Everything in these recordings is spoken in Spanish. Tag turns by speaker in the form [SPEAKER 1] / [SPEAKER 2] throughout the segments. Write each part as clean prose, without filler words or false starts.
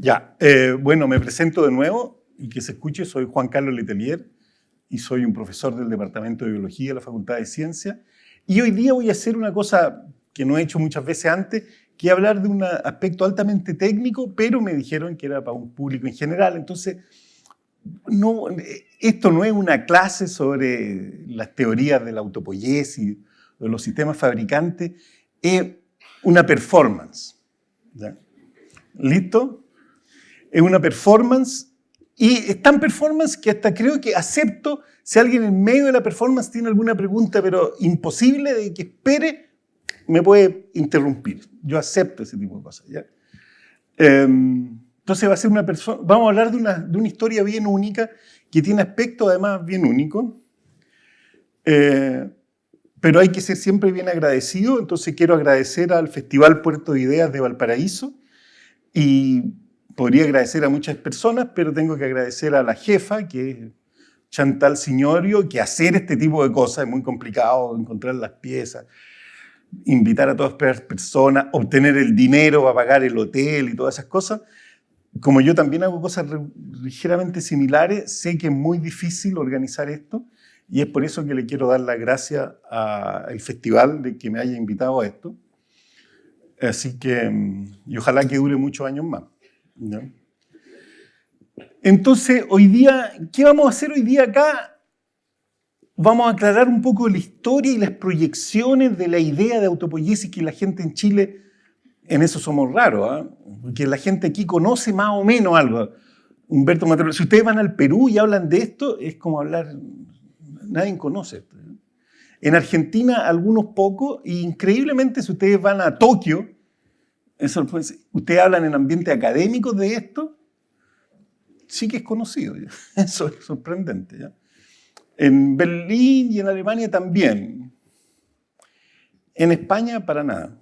[SPEAKER 1] Ya, bueno, me presento de nuevo y que se escuche. Soy Juan Carlos Letelier y soy un profesor del Departamento de Biología de la Facultad de Ciencias. Y hoy día voy a hacer una cosa que no he hecho muchas veces antes, que es hablar de un aspecto altamente técnico, pero me dijeron que era para un público en general. Entonces, no, esto no es una clase sobre las teorías de la autopoiesis o de los sistemas fabricantes, es una performance. ¿Ya? ¿Listo? Es una performance y es tan performance que hasta creo que acepto si alguien en medio de la performance tiene alguna pregunta, pero imposible de que espere, me puede interrumpir. Yo acepto ese tipo de cosas. ¿Ya? Entonces va a ser vamos a hablar de una historia bien única que tiene aspectos además bien únicos, pero hay que ser siempre bien agradecido. Entonces quiero agradecer al Festival Puerto de Ideas de Valparaíso y podría agradecer a muchas personas, pero tengo que agradecer a la jefa, que es Chantal Signorio, que hacer este tipo de cosas es muy complicado, encontrar las piezas, invitar a todas las personas, obtener el dinero para pagar el hotel y todas esas cosas. Como yo también hago cosas ligeramente similares, sé que es muy difícil organizar esto y es por eso que le quiero dar las gracias al festival de que me haya invitado a esto. Así que, y ojalá que dure muchos años más. ¿No? Entonces, hoy día, ¿qué vamos a hacer hoy día acá? Vamos a aclarar un poco la historia y las proyecciones de la idea de autopoiesis que la gente en Chile, en eso somos raros, ¿eh? Porque la gente aquí conoce más o menos algo. Humberto Matero, si ustedes van al Perú y hablan de esto, es como hablar, nadie conoce esto. En Argentina, algunos pocos, e increíblemente, si ustedes van a Tokio, ustedes hablan en ambientes académicos de esto, sí que es conocido. ¿Ya? Eso es sorprendente. ¿Ya? En Berlín y en Alemania también. En España, para nada.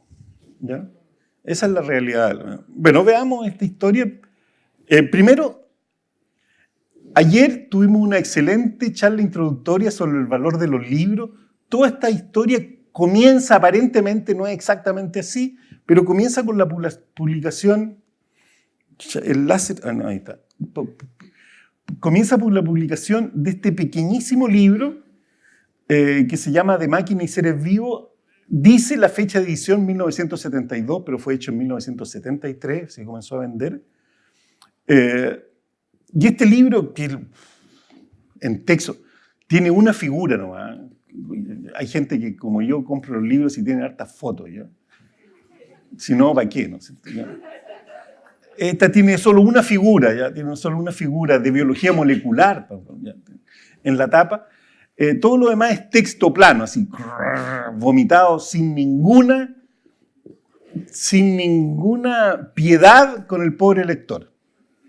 [SPEAKER 1] ¿Ya? Esa es la realidad. ¿Ya? Bueno, veamos esta historia. Primero, ayer tuvimos una excelente charla introductoria sobre el valor de los libros. Toda esta historia comienza aparentemente, no es exactamente así, pero comienza con la publicación, el láser, no, ahí está. Comienza por la publicación de este pequeñísimo libro que se llama De máquina y seres vivos. Dice la fecha de edición 1972, pero fue hecho en 1973, se comenzó a vender. Y este libro, que en texto tiene una figura nomás. Hay gente que, como yo, compra los libros y tienen hartas fotos. ¿Ya? Si no, ¿para qué? ¿No? ¿Ya? Esta tiene solo una figura, ¿ya? Tiene solo una figura de biología molecular, ¿ya? En la tapa. Todo lo demás es texto plano, así, vomitado sin ninguna piedad con el pobre lector.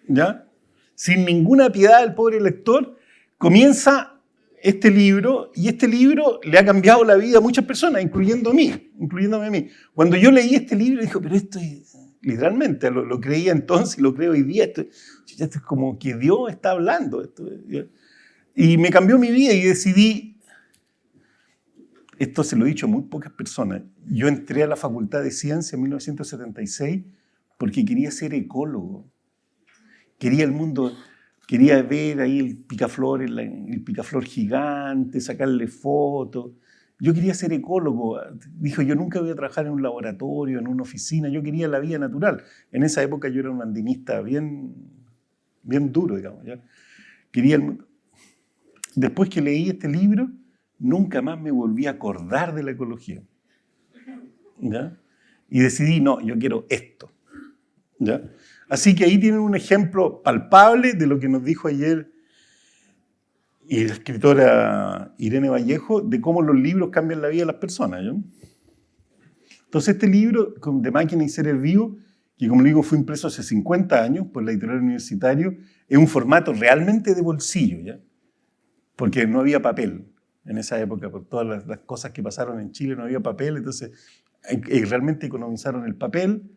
[SPEAKER 1] ¿Ya? Sin ninguna piedad del pobre lector, comienza este libro, y este libro le ha cambiado la vida a muchas personas, incluyéndome a mí. Cuando yo leí este libro, dije, pero esto es, literalmente, lo creía entonces y lo creo hoy día, esto es como que Dios está hablando. Y me cambió mi vida y decidí, esto se lo he dicho a muy pocas personas, yo entré a la Facultad de Ciencias en 1976 porque quería ser ecólogo. Quería el mundo, quería ver ahí el picaflor gigante, sacarle fotos. Yo quería ser ecólogo. Dijo, yo nunca voy a trabajar en un laboratorio, en una oficina. Yo quería la vida natural. En esa época yo era un andinista bien duro, digamos. ¿Ya? Quería el mundo. Después que leí este libro, nunca más me volví a acordar de la ecología. ¿Ya? Y decidí, no, yo quiero esto. ¿Ya? Así que ahí tienen un ejemplo palpable de lo que nos dijo ayer y la escritora Irene Vallejo, de cómo los libros cambian la vida de las personas. ¿Ya? Entonces este libro, De máquina y seres vivos, que como le digo fue impreso hace 50 años por la editorial Universitario, es un formato realmente de bolsillo, ¿ya? Porque no había papel en esa época, por todas las cosas que pasaron en Chile, no había papel, entonces realmente economizaron el papel.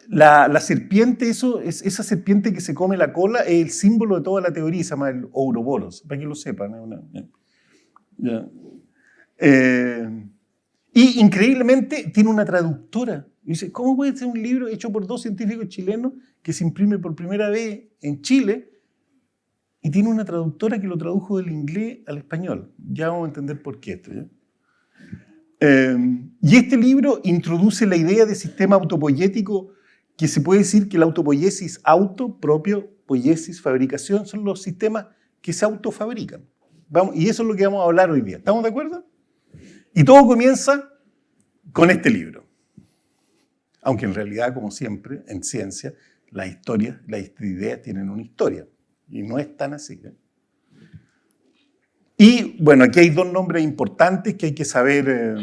[SPEAKER 1] La serpiente, esa serpiente que se come la cola, es el símbolo de toda la teoría, se llama el Ouroboros, para que lo sepan. ¿Ya? Y increíblemente tiene una traductora. Y dice, ¿cómo puede ser un libro hecho por 2 científicos chilenos que se imprime por primera vez en Chile y tiene una traductora que lo tradujo del inglés al español? Ya vamos a entender por qué esto, ¿ya? Y este libro introduce la idea de sistema autopoyético, que se puede decir que la autopoiesis, auto, propio, poiesis, fabricación, son los sistemas que se autofabrican. Y eso es lo que vamos a hablar hoy día. ¿Estamos de acuerdo? Y todo comienza con este libro. Aunque en realidad, como siempre, en ciencia, las historias, las ideas tienen una historia. Y no es tan así, ¿eh? Y bueno, aquí hay 2 nombres importantes que hay que saber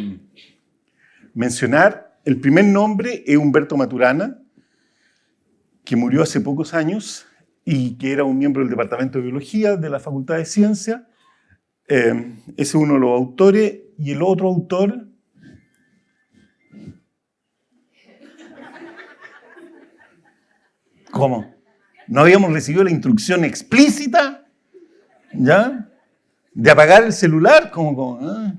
[SPEAKER 1] mencionar. El primer nombre es Humberto Maturana, que murió hace pocos años y que era un miembro del Departamento de Biología de la Facultad de Ciencias. Ese es uno de los autores. Y el otro autor... ¿Cómo? ¿No habíamos recibido la instrucción explícita? ¿Ya? De apagar el celular, como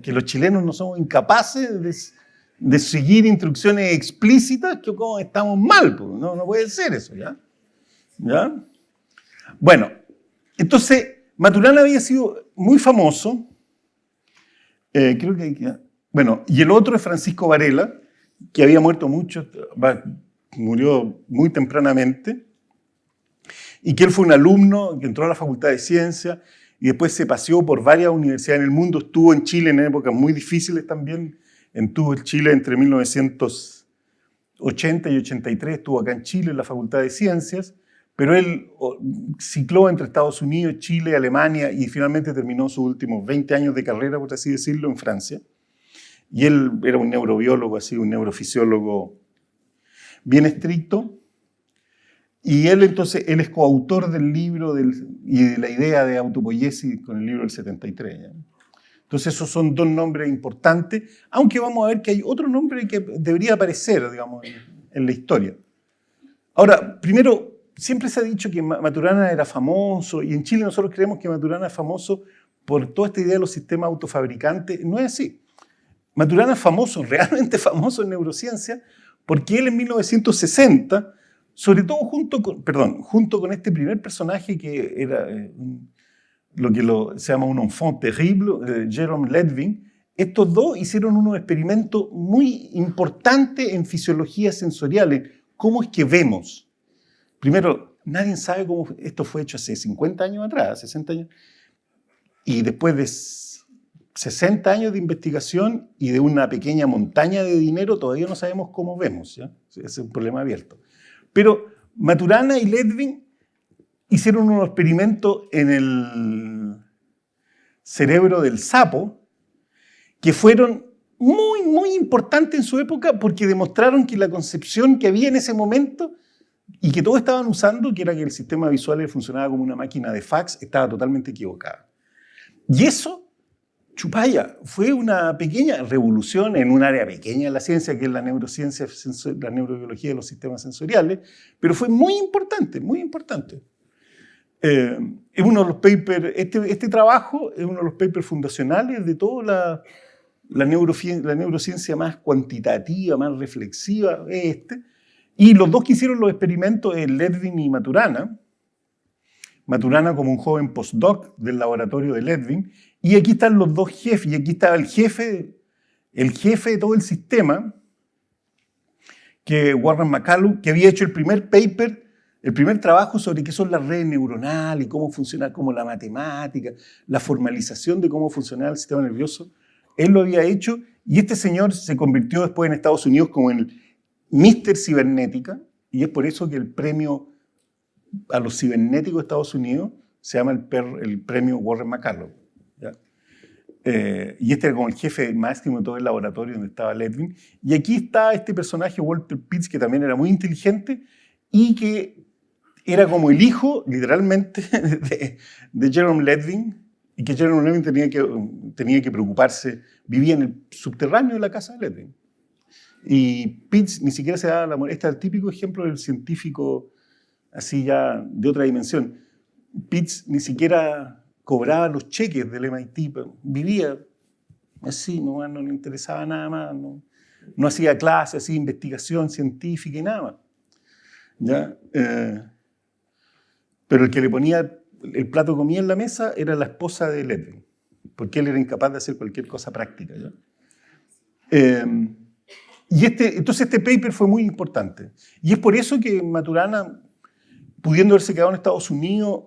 [SPEAKER 1] que los chilenos no somos incapaces de seguir instrucciones explícitas, que como estamos mal, pues, no puede ser eso, ¿ya? ¿Ya? Bueno, entonces Maturana había sido muy famoso, creo que, bueno, y el otro es Francisco Varela, que había muerto murió muy tempranamente, y que él fue un alumno que entró a la Facultad de Ciencias y después se paseó por varias universidades en el mundo. Estuvo en Chile en épocas muy difíciles también. Estuvo en Chile entre 1980 y 83, estuvo acá en Chile en la Facultad de Ciencias, pero él cicló entre Estados Unidos, Chile, Alemania y finalmente terminó sus últimos 20 años de carrera, por así decirlo, en Francia. Y él era un neurobiólogo, así, un neurofisiólogo bien estricto. Y él entonces, él es coautor del libro y de la idea de autopoiesis con el libro del 73. ¿Ya? Entonces esos son 2 nombres importantes, aunque vamos a ver que hay otro nombre que debería aparecer, digamos, en la historia. Ahora, primero, siempre se ha dicho que Maturana era famoso, y en Chile nosotros creemos que Maturana es famoso por toda esta idea de los sistemas autofabricantes. No es así. Maturana es famoso, realmente famoso en neurociencia, porque él en 1960... sobre todo junto con este primer personaje que era lo que se llama un enfant terrible, Jerome Ledwin, estos 2 hicieron unos experimentos muy importantes en fisiología sensorial, en cómo es que vemos. Primero, nadie sabe cómo esto fue hecho hace 50 años atrás, 60 años, y después de 60 años de investigación y de una pequeña montaña de dinero, todavía no sabemos cómo vemos, ¿ya? Ese es un problema abierto. Pero Maturana y Ledwin hicieron unos experimentos en el cerebro del sapo que fueron muy, muy importantes en su época porque demostraron que la concepción que había en ese momento y que todos estaban usando, que era que el sistema visual funcionaba como una máquina de fax, estaba totalmente equivocada. Y eso, chupaya, fue una pequeña revolución en un área pequeña de la ciencia, que es la neurociencia, la neurobiología de los sistemas sensoriales, pero fue muy importante, muy importante. Es uno de los papers, este trabajo es uno de los papers fundacionales de toda la neurociencia más cuantitativa, más reflexiva, y los 2 que hicieron los experimentos es Ledwin y Maturana. Maturana como un joven postdoc del laboratorio de Ledwin, y aquí están los 2 jefes, y aquí estaba el jefe de todo el sistema, que Warren McCullough, que había hecho el primer paper, el primer trabajo sobre qué son las redes neuronales y cómo funciona como la matemática, la formalización de cómo funciona el sistema nervioso. Él lo había hecho, y este señor se convirtió después en Estados Unidos como el Mr. Cibernética, y es por eso que el premio a los cibernéticos de Estados Unidos se llama el premio Warren McCullough. ¿Ya? Y este era como el jefe máximo de todo el laboratorio donde estaba Ledwin. Y aquí está este personaje, Walter Pitts, que también era muy inteligente y que era como el hijo, literalmente, de Jerome Ledwin, y que Jerome Ledwin tenía que preocuparse, vivía en el subterráneo de la casa de Ledwin. Y Pitts ni siquiera se daba la molestia. Este es el típico ejemplo del científico así ya de otra dimensión. Pitts ni siquiera cobraba los cheques del MIT, vivía Así, no le interesaba nada más, no hacía clases, hacía investigación científica y nada más. ¿Ya? Pero el que le ponía el plato de comida en la mesa era la esposa de Ledwin, porque él era incapaz de hacer cualquier cosa práctica. ¿Ya? Entonces este paper fue muy importante. Y es por eso que Maturana, pudiendo haberse quedado en Estados Unidos,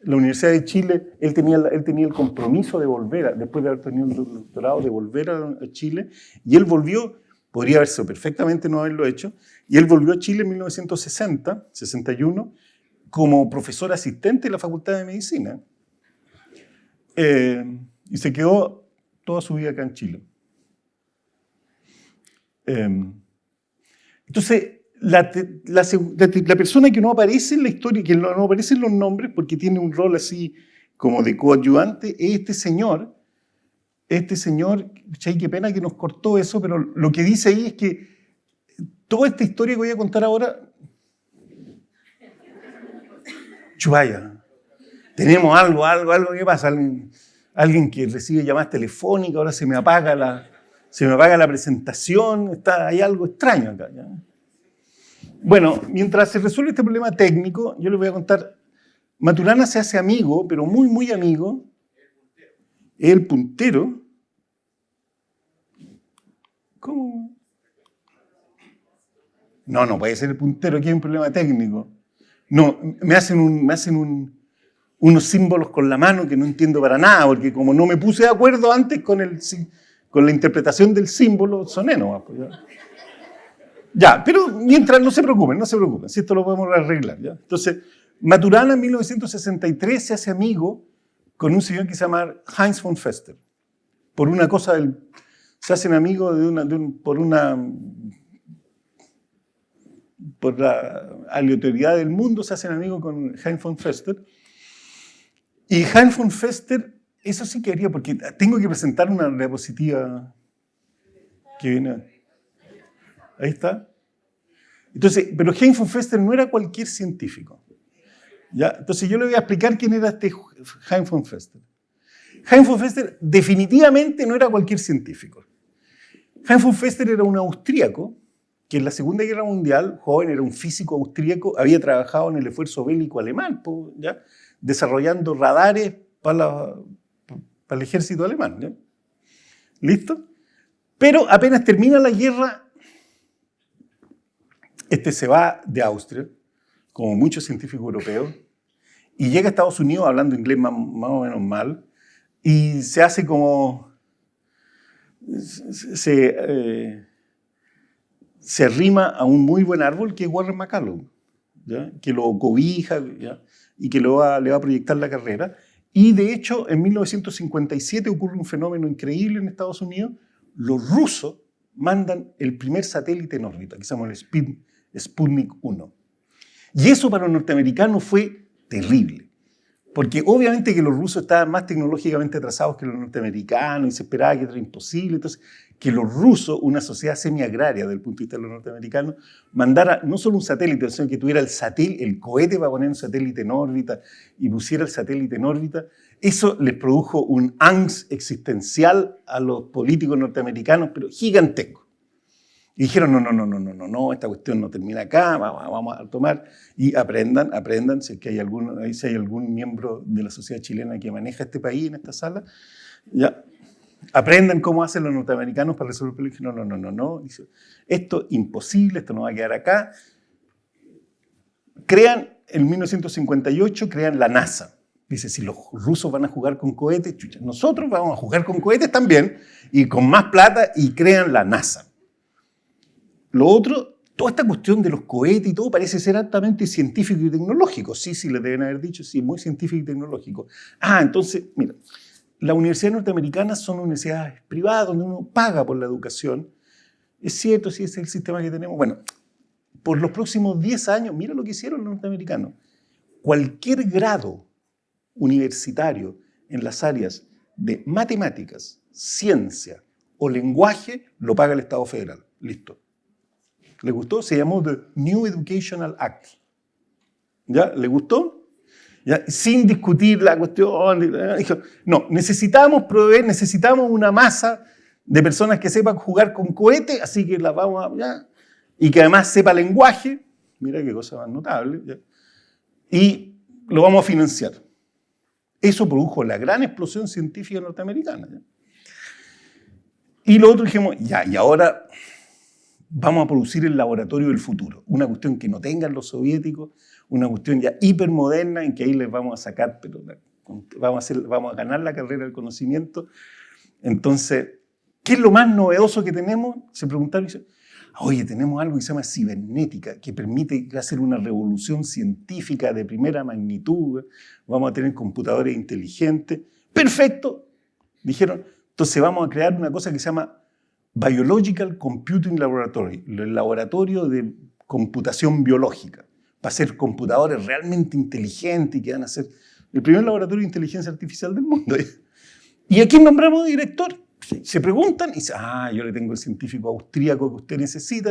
[SPEAKER 1] la Universidad de Chile, él tenía el compromiso de volver, después de haber tenido el doctorado, de volver a Chile, y él volvió, podría haberse perfectamente no haberlo hecho, y él volvió a Chile en 1960, 61, como profesor asistente de la Facultad de Medicina, y se quedó toda su vida acá en Chile. Entonces, la persona que no aparece en la historia, que no aparece en los nombres porque tiene un rol así como de coadyuvante, es este señor, qué pena que nos cortó eso, pero lo que dice ahí es que toda esta historia que voy a contar ahora, chubaya, tenemos algo que pasa, alguien que recibe llamadas telefónicas, ahora se me apaga la presentación, hay algo extraño acá. ¿Ya? Bueno, mientras se resuelve este problema técnico, yo les voy a contar, Maturana se hace amigo, pero muy, muy amigo, es el puntero. ¿Cómo? No puede ser el puntero, aquí hay un problema técnico. No, me hacen unos símbolos con la mano que no entiendo para nada, porque como no me puse de acuerdo antes con la interpretación del símbolo, soné nomás. Pues ya, pero mientras no se preocupen, si esto lo podemos arreglar. ¿Ya? Entonces, Maturana en 1963 se hace amigo con un señor que se llama Heinz von Fester. Por una cosa se hacen amigos por la aleatoriedad del mundo, se hacen amigos con Heinz von Fester. Y Heinz von Fester, eso sí quería, porque tengo que presentar una diapositiva que viene. Ahí está. Entonces, pero Heinz von Fester no era cualquier científico. ¿Ya? Entonces yo le voy a explicar quién era este Heinz von Fester. Heinz von Fester definitivamente no era cualquier científico. Heinz von Fester era un austríaco que en la Segunda Guerra Mundial, joven, era un físico austríaco, había trabajado en el esfuerzo bélico alemán, ¿ya? Desarrollando radares para el ejército alemán. ¿Ya? ¿Listo? Pero apenas termina la guerra, se va de Austria, como muchos científicos europeos, y llega a Estados Unidos hablando inglés más o menos mal, y se hace como... se arrima a un muy buen árbol que es Warren McCallum, ¿ya? Que lo cobija, ¿ya? Y que le va a proyectar la carrera. Y de hecho, en 1957 ocurre un fenómeno increíble en Estados Unidos. Los rusos mandan el primer satélite en órbita, que se llama el Sputnik 1. Y eso para los norteamericanos fue terrible, porque obviamente que los rusos estaban más tecnológicamente atrasados que los norteamericanos y se esperaba que era imposible. Entonces, que los rusos, una sociedad semiagraria desde el punto de vista de los norteamericanos, mandara no solo un satélite, sino que tuviera el cohete para poner un satélite en órbita y pusiera el satélite en órbita, eso les produjo un angst existencial a los políticos norteamericanos, pero gigantesco. Y dijeron, no, esta cuestión no termina acá, vamos a tomar, y aprendan, si es que hay algún miembro de la sociedad chilena que maneja este país en esta sala, ya, aprendan cómo hacen los norteamericanos para resolver el problema. No, dice, esto es imposible, esto no va a quedar acá. En 1958, crean la NASA. Dice, si los rusos van a jugar con cohetes, chucha, nosotros vamos a jugar con cohetes también, y con más plata, y crean la NASA. Lo otro, toda esta cuestión de los cohetes y todo parece ser altamente científico y tecnológico. Sí, les deben haber dicho, sí, muy científico y tecnológico. Entonces, mira, las universidades norteamericanas son universidades privadas donde uno paga por la educación. Es cierto, sí, ese es el sistema que tenemos. Bueno, por los próximos 10 años, mira lo que hicieron los norteamericanos. Cualquier grado universitario en las áreas de matemáticas, ciencia o lenguaje lo paga el Estado federal. Listo. ¿Le gustó? Se llamó The New Educational Act. ¿Ya? ¿Le gustó? ¿ya? Sin discutir la cuestión. Dijo, no, necesitamos una masa de personas que sepan jugar con cohetes, así que las vamos a... ¿ya? Y que además sepa lenguaje, mira qué cosa más notable, ¿ya? Y lo vamos a financiar. Eso produjo la gran explosión científica norteamericana, ¿ya? Y lo otro dijimos, ya, y ahora vamos a producir el laboratorio del futuro, una cuestión que no tengan los soviéticos, una cuestión ya hipermoderna en que ahí les vamos a sacar, pero vamos a ganar la carrera del conocimiento. Entonces, ¿qué es lo más novedoso que tenemos? Se preguntaron y dicen, oye, tenemos algo que se llama cibernética, que permite hacer una revolución científica de primera magnitud, vamos a tener computadores inteligentes. Perfecto, dijeron, entonces vamos a crear una cosa que se llama Biological Computing Laboratory, el laboratorio de computación biológica, para hacer computadores realmente inteligentes y que van a ser el primer laboratorio de inteligencia artificial del mundo. ¿Y a quién nombramos director? Se preguntan y dicen, yo le tengo el científico austríaco que usted necesita,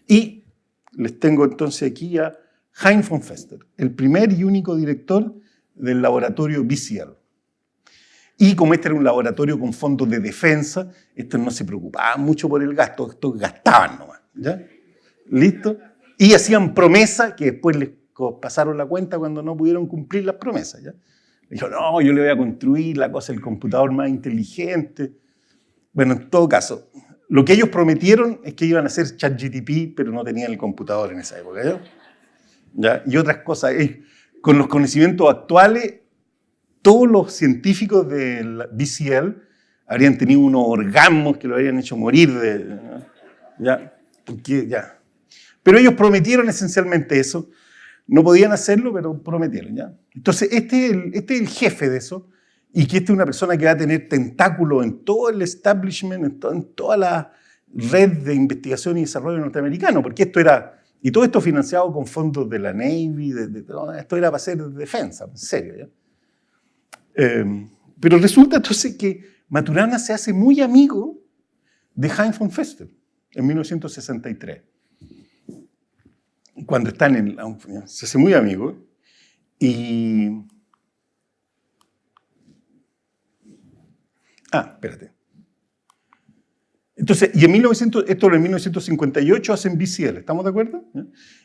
[SPEAKER 1] y les tengo entonces aquí a Hein von Fester, el primer y único director del laboratorio BCL. Y como este era un laboratorio con fondos de defensa, estos no se preocupaban mucho por el gasto, estos gastaban nomás, ¿ya? ¿Listo? Y hacían promesas que después les pasaron la cuenta cuando no pudieron cumplir las promesas, ¿ya? Dijo, no, yo le voy a construir la cosa, el computador más inteligente. Bueno, en todo caso, lo que ellos prometieron es que iban a hacer ChatGPT, pero no tenían el computador en esa época, ¿ya? ¿Ya? Y otras cosas, con los conocimientos actuales, todos los científicos del BCL habrían tenido unos orgasmos que lo habrían hecho morir. ¿Ya? Pero ellos prometieron esencialmente eso. No podían hacerlo, pero prometieron, ¿ya? Entonces, este es el jefe de eso, y que esta es una persona que va a tener tentáculos en todo el establishment, en toda la red de investigación y desarrollo norteamericano, porque y todo esto financiado con fondos de la Navy, esto era para hacer defensa, en serio, ¿ya? Pero resulta entonces que Maturana se hace muy amigo de Hein von Fester en 1963. Cuando están se hace muy amigo y... espérate. Entonces, y en 1958 hacen BCL, ¿estamos de acuerdo?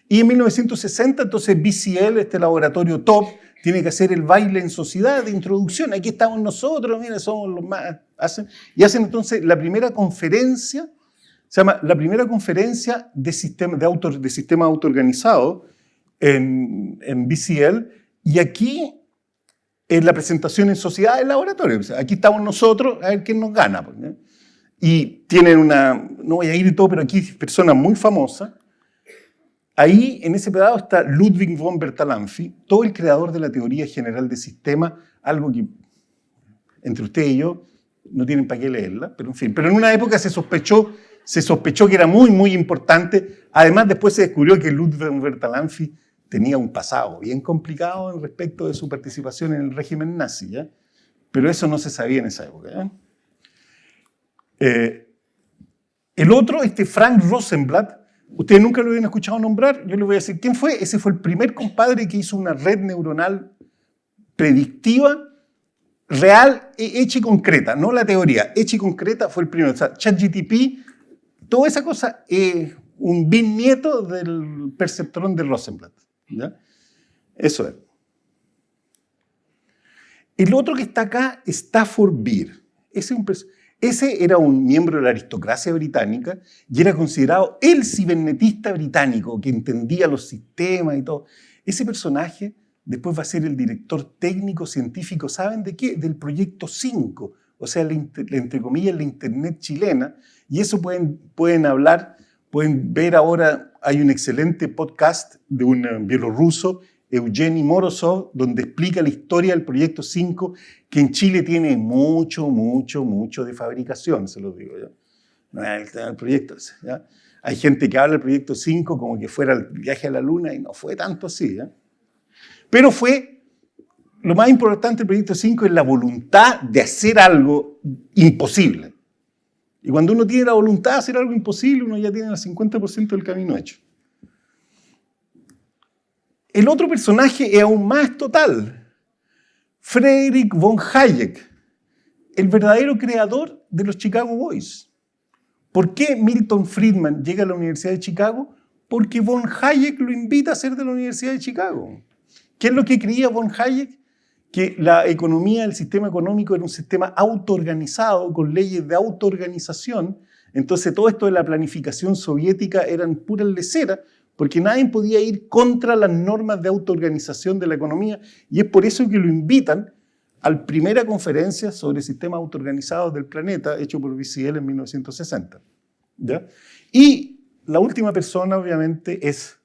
[SPEAKER 1] Y en 1960, entonces BCL, este laboratorio top, tiene que hacer el baile en sociedad de introducción. Aquí estamos nosotros, mira, somos los más... Y hacen entonces la primera conferencia, se llama la primera conferencia de sistema autoorganizado en BCL, y aquí es la presentación en sociedad del laboratorio. O sea, aquí estamos nosotros, a ver quién nos gana. ¿no? Y tienen no voy a ir y todo, pero aquí personas muy famosas. Ahí, en ese pedazo, está Ludwig von Bertalanffy, todo el creador de la teoría general de sistemas, algo que entre usted y yo no tienen para qué leerla, pero en fin. Pero en una época se sospechó que era muy, muy importante. Además, después se descubrió que Ludwig von Bertalanffy tenía un pasado bien complicado en respecto de su participación en el régimen nazi, ¿ya? Pero eso no se sabía en esa época, ¿ya? El otro, Frank Rosenblatt, ustedes nunca lo habían escuchado nombrar, yo les voy a decir quién fue. Ese fue el primer compadre que hizo una red neuronal predictiva, real, hecha y concreta, no la teoría, hecha y concreta, fue el primero. O sea, ChatGPT, toda esa cosa es un bisnieto del perceptrón de Rosenblatt, ¿ya? Eso es. El otro que está acá, Stafford Beer. Ese era un miembro de la aristocracia británica y era considerado el cibernetista británico que entendía los sistemas y todo. Ese personaje después va a ser el director técnico científico, ¿saben de qué? Del proyecto 5, o sea, entre comillas, la Internet chilena. Y eso pueden hablar, pueden ver ahora, hay un excelente podcast de un bielorruso, Evgeny Morozov, donde explica la historia del proyecto 5, que en Chile tiene mucho de fabricación, se los digo yo. No es el proyecto, ¿ya? Hay gente que habla del proyecto 5 como que fuera el viaje a la luna y no fue tanto así, ¿ya? Pero lo más importante del proyecto 5 es la voluntad de hacer algo imposible. Y cuando uno tiene la voluntad de hacer algo imposible, uno ya tiene el 50% del camino hecho. El otro personaje es aún más total. Friedrich von Hayek, el verdadero creador de los Chicago Boys. ¿Por qué Milton Friedman llega a la Universidad de Chicago? Porque von Hayek lo invita a ser de la Universidad de Chicago. ¿Qué es lo que creía von Hayek? Que la economía, el sistema económico era un sistema autoorganizado, con leyes de autoorganización. Entonces todo esto de la planificación soviética eran puras leceras, porque nadie podía ir contra las normas de autoorganización de la economía, y es por eso que lo invitan a la primera conferencia sobre sistemas autoorganizados del planeta, hecho por BCL en 1960. ¿Ya? Y la última persona, obviamente, es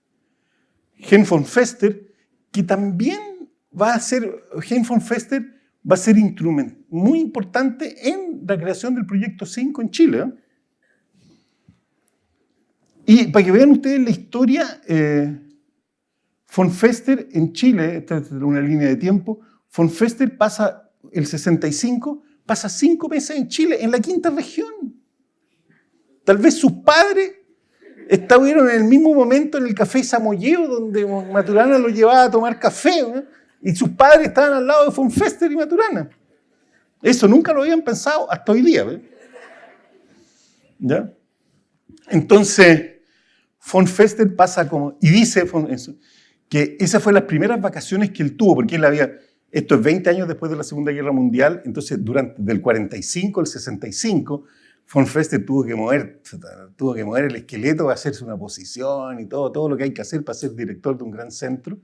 [SPEAKER 1] Hein von Fester, que también Hein von Fester va a ser instrumento muy importante en la creación del Proyecto 5 en Chile. Y para que vean ustedes la historia, von Fester en Chile, esta es una línea de tiempo, von Fester pasa el 65, pasa 5 meses en Chile, en la quinta región. Tal vez sus padres estuvieron en el mismo momento en el Café Samoyeo, donde Maturana lo llevaba a tomar café, ¿no? Y sus padres estaban al lado de von Fester y Maturana. Eso nunca lo habían pensado hasta hoy día. ¿Ya? Entonces, von Fester pasa como, y dice que esas fueron las primeras vacaciones que él tuvo, porque él había, esto es 20 años después de la Segunda Guerra Mundial, entonces del 45 al 65, von Fester tuvo que mover el esqueleto para hacerse una posición y todo lo que hay que hacer para ser director de un gran centro.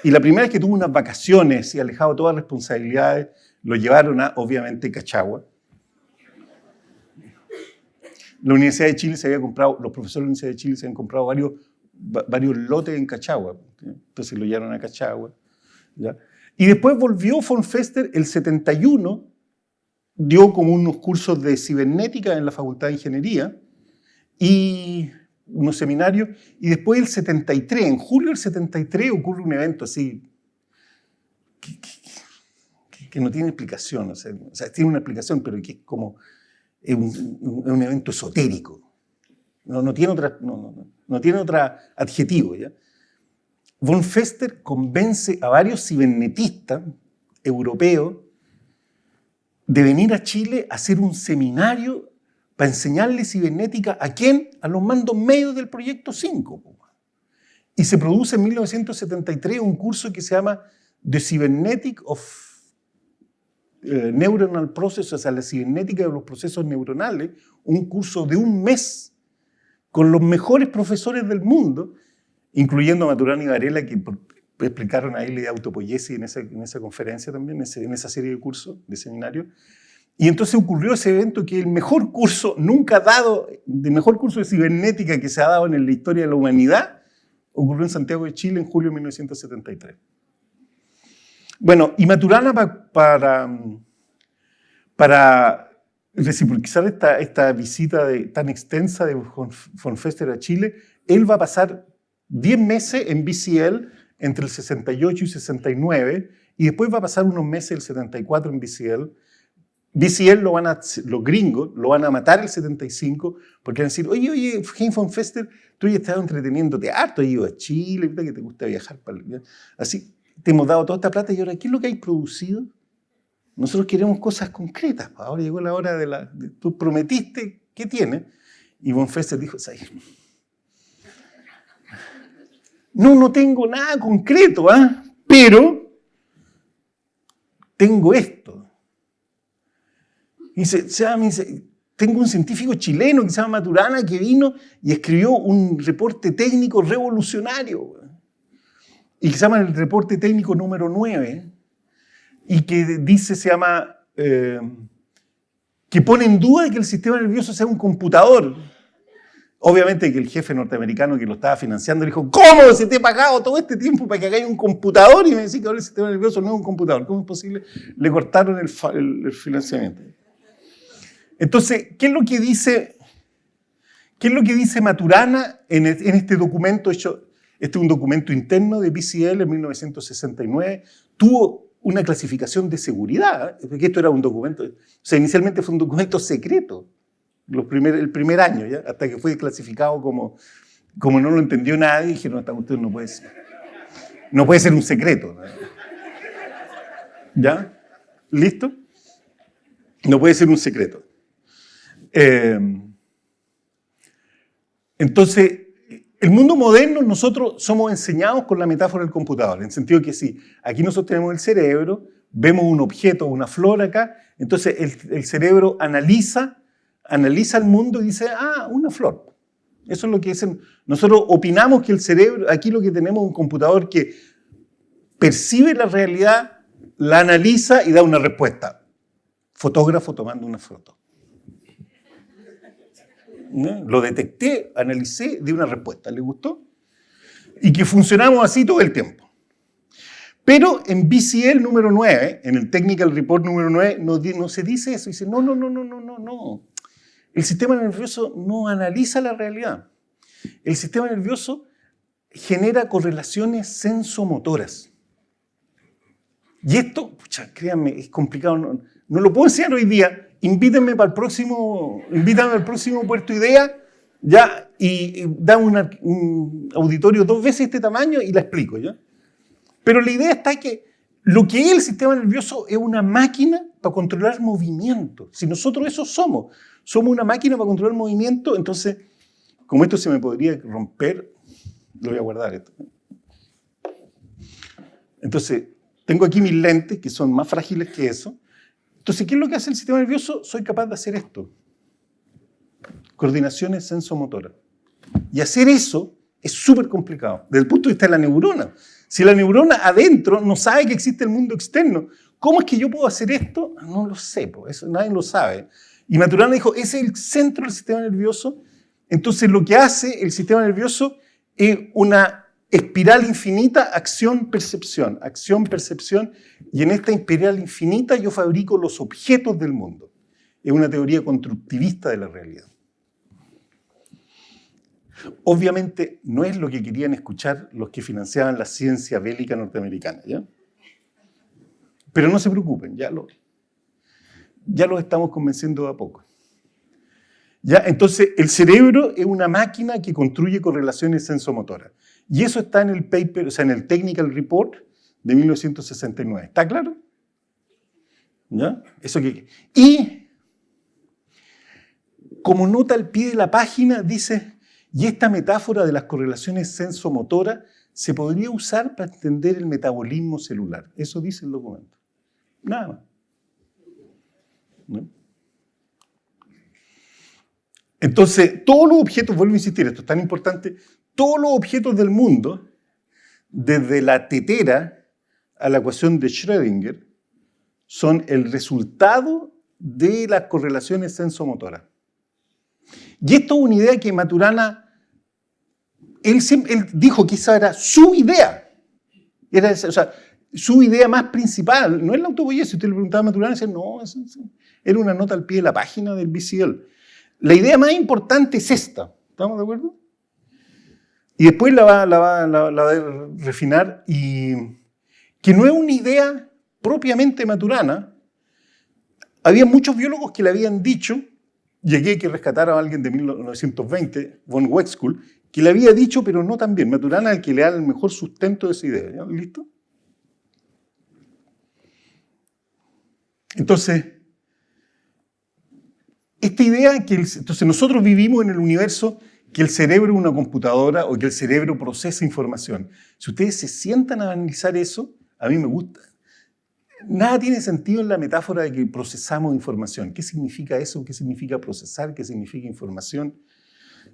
[SPEAKER 1] Y la primera vez que tuvo unas vacaciones y alejado de todas las responsabilidades, lo llevaron a, obviamente, Cachagua. La Universidad de Chile se había comprado, los profesores de la Universidad de Chile se habían comprado varios lotes en Cachagua. Entonces lo llevaron a Cachagua. ¿Ya? Y después volvió von Fester el 71, dio como unos cursos de cibernética en la Facultad de Ingeniería y unos seminarios, y después el 73, en julio del 73 ocurre un evento así que no tiene explicación, o sea, tiene una explicación, pero que es como es un evento esotérico, no tiene otra adjetivo, ¿ya? Von Fester convence a varios cibernetistas europeos de venir a Chile a hacer un seminario para enseñarle cibernética ¿a quién? A los mandos medios del Proyecto 5. Y se produce en 1973 un curso que se llama The Cybernetic of Neuronal Process, o sea, la cibernética de los procesos neuronales, un curso de un mes con los mejores profesores del mundo, incluyendo a Maturana y Varela, que explicaron ahí la autopoiesis en esa conferencia también, en esa serie de cursos, de seminarios. Y entonces ocurrió ese evento que el mejor curso nunca dado, el mejor curso de cibernética que se ha dado en la historia de la humanidad, ocurrió en Santiago de Chile en julio de 1973. Bueno, y Maturana para reciprocar esta visita tan extensa de von Fester a Chile, él va a pasar 10 meses en BCL entre el 68 y 69, y después va a pasar unos meses el 74 en BCL. BCL los gringos lo van a matar el 75 porque van a decir, oye, Hein von Fester, tú ya estás entreteniéndote harto, has ido a Chile, que te gusta viajar. Así, te hemos dado toda esta plata y ahora, ¿qué es lo que hay producido? Nosotros queremos cosas concretas. Ahora llegó la hora tú prometiste, ¿qué tienes? Y von Fester dijo, ¿sabes? No tengo nada concreto, pero tengo esto. Y dice, tengo un científico chileno que se llama Maturana que vino y escribió un reporte técnico revolucionario. Y que se llama el reporte técnico número 9. Y que se llama, que pone en duda de que el sistema nervioso sea un computador. Obviamente que el jefe norteamericano que lo estaba financiando le dijo, ¿cómo se te ha pagado todo este tiempo para que hagáis un computador? Y me decía que ahora el sistema nervioso no es un computador. ¿Cómo es posible? Le cortaron el financiamiento. Entonces, ¿qué es lo que dice Maturana en este documento? Este es un documento interno de BCL en 1969. Tuvo una clasificación de seguridad, porque esto era un documento, o sea, inicialmente fue un documento secreto, el primer año, ¿ya? Hasta que fue clasificado como no lo entendió nadie, y dijeron, esta cuestión no puede ser. No puede ser un secreto. ¿Ya? ¿Listo? No puede ser un secreto. Entonces, el mundo moderno, nosotros somos enseñados con la metáfora del computador, en el sentido que sí, aquí nosotros tenemos el cerebro, vemos un objeto, una flor acá, entonces el cerebro analiza el mundo y dice, una flor. Eso es lo que dicen. Nosotros opinamos que el cerebro, aquí lo que tenemos es un computador que percibe la realidad, la analiza y da una respuesta. Fotógrafo tomando una foto. ¿No? Lo detecté, analicé, di una respuesta. ¿Le gustó? Y que funcionamos así todo el tiempo. Pero en BCL número 9, en el Technical Report número 9, no se dice eso. Dice, no. El sistema nervioso no analiza la realidad. El sistema nervioso genera correlaciones sensomotoras. Y esto, créanme, es complicado. No lo puedo enseñar hoy día. Invítame al próximo Puerto Idea, ya, y da un auditorio 2 veces este tamaño y la explico, ¿ya? Pero la idea está que lo que es el sistema nervioso es una máquina para controlar movimiento. Si nosotros eso somos una máquina para controlar movimiento, entonces, como esto se me podría romper, lo voy a guardar esto. Entonces, tengo aquí mis lentes, que son más frágiles que eso. Entonces, ¿qué es lo que hace el sistema nervioso? Soy capaz de hacer esto. Coordinaciones sensomotoras. Y hacer eso es súper complicado, desde el punto de vista de la neurona. Si la neurona adentro no sabe que existe el mundo externo, ¿cómo es que yo puedo hacer esto? No lo sé, eso nadie lo sabe. Y Maturana dijo, ese es el centro del sistema nervioso. Entonces, lo que hace el sistema nervioso es una espiral infinita, acción-percepción, acción-percepción, y en esta espiral infinita yo fabrico los objetos del mundo. Es una teoría constructivista de la realidad. Obviamente no es lo que querían escuchar los que financiaban la ciencia bélica norteamericana, ¿ya? Pero no se preocupen, ya los estamos convenciendo de a poco. ¿Ya? Entonces, el cerebro es una máquina que construye correlaciones sensomotoras. Y eso está en el paper, o sea, en el Technical Report de 1969. ¿Está claro? ¿Ya? Y, como nota al pie de la página, dice, y esta metáfora de las correlaciones sensomotoras se podría usar para entender el metabolismo celular. Eso dice el documento. Nada más. ¿No? Entonces, todos los objetos, vuelvo a insistir, esto es tan importante, todos los objetos del mundo, desde la tetera a la ecuación de Schrödinger, son el resultado de las correlaciones sensomotoras. Y esto es una idea que Maturana, él dijo que esa era su idea. Su idea más principal, no es la autopoiesis. Si usted le preguntaba a Maturana, decía, no, era una nota al pie de la página del BCL. La idea más importante es esta. ¿Estamos de acuerdo? Y después la va a refinar, y que no es una idea propiamente maturana. Había muchos biólogos que le habían dicho, y aquí hay que rescatar a alguien de 1920, von Wexkull, que le había dicho, pero no tan bien. Maturana es el que le da el mejor sustento de esa idea. ¿Ya? ¿Listo? Entonces, esta idea que entonces nosotros vivimos en el universo que el cerebro es una computadora o que el cerebro procesa información. Si ustedes se sientan a analizar eso, a mí me gusta. Nada tiene sentido en la metáfora de que procesamos información. ¿Qué significa eso? ¿Qué significa procesar? ¿Qué significa información?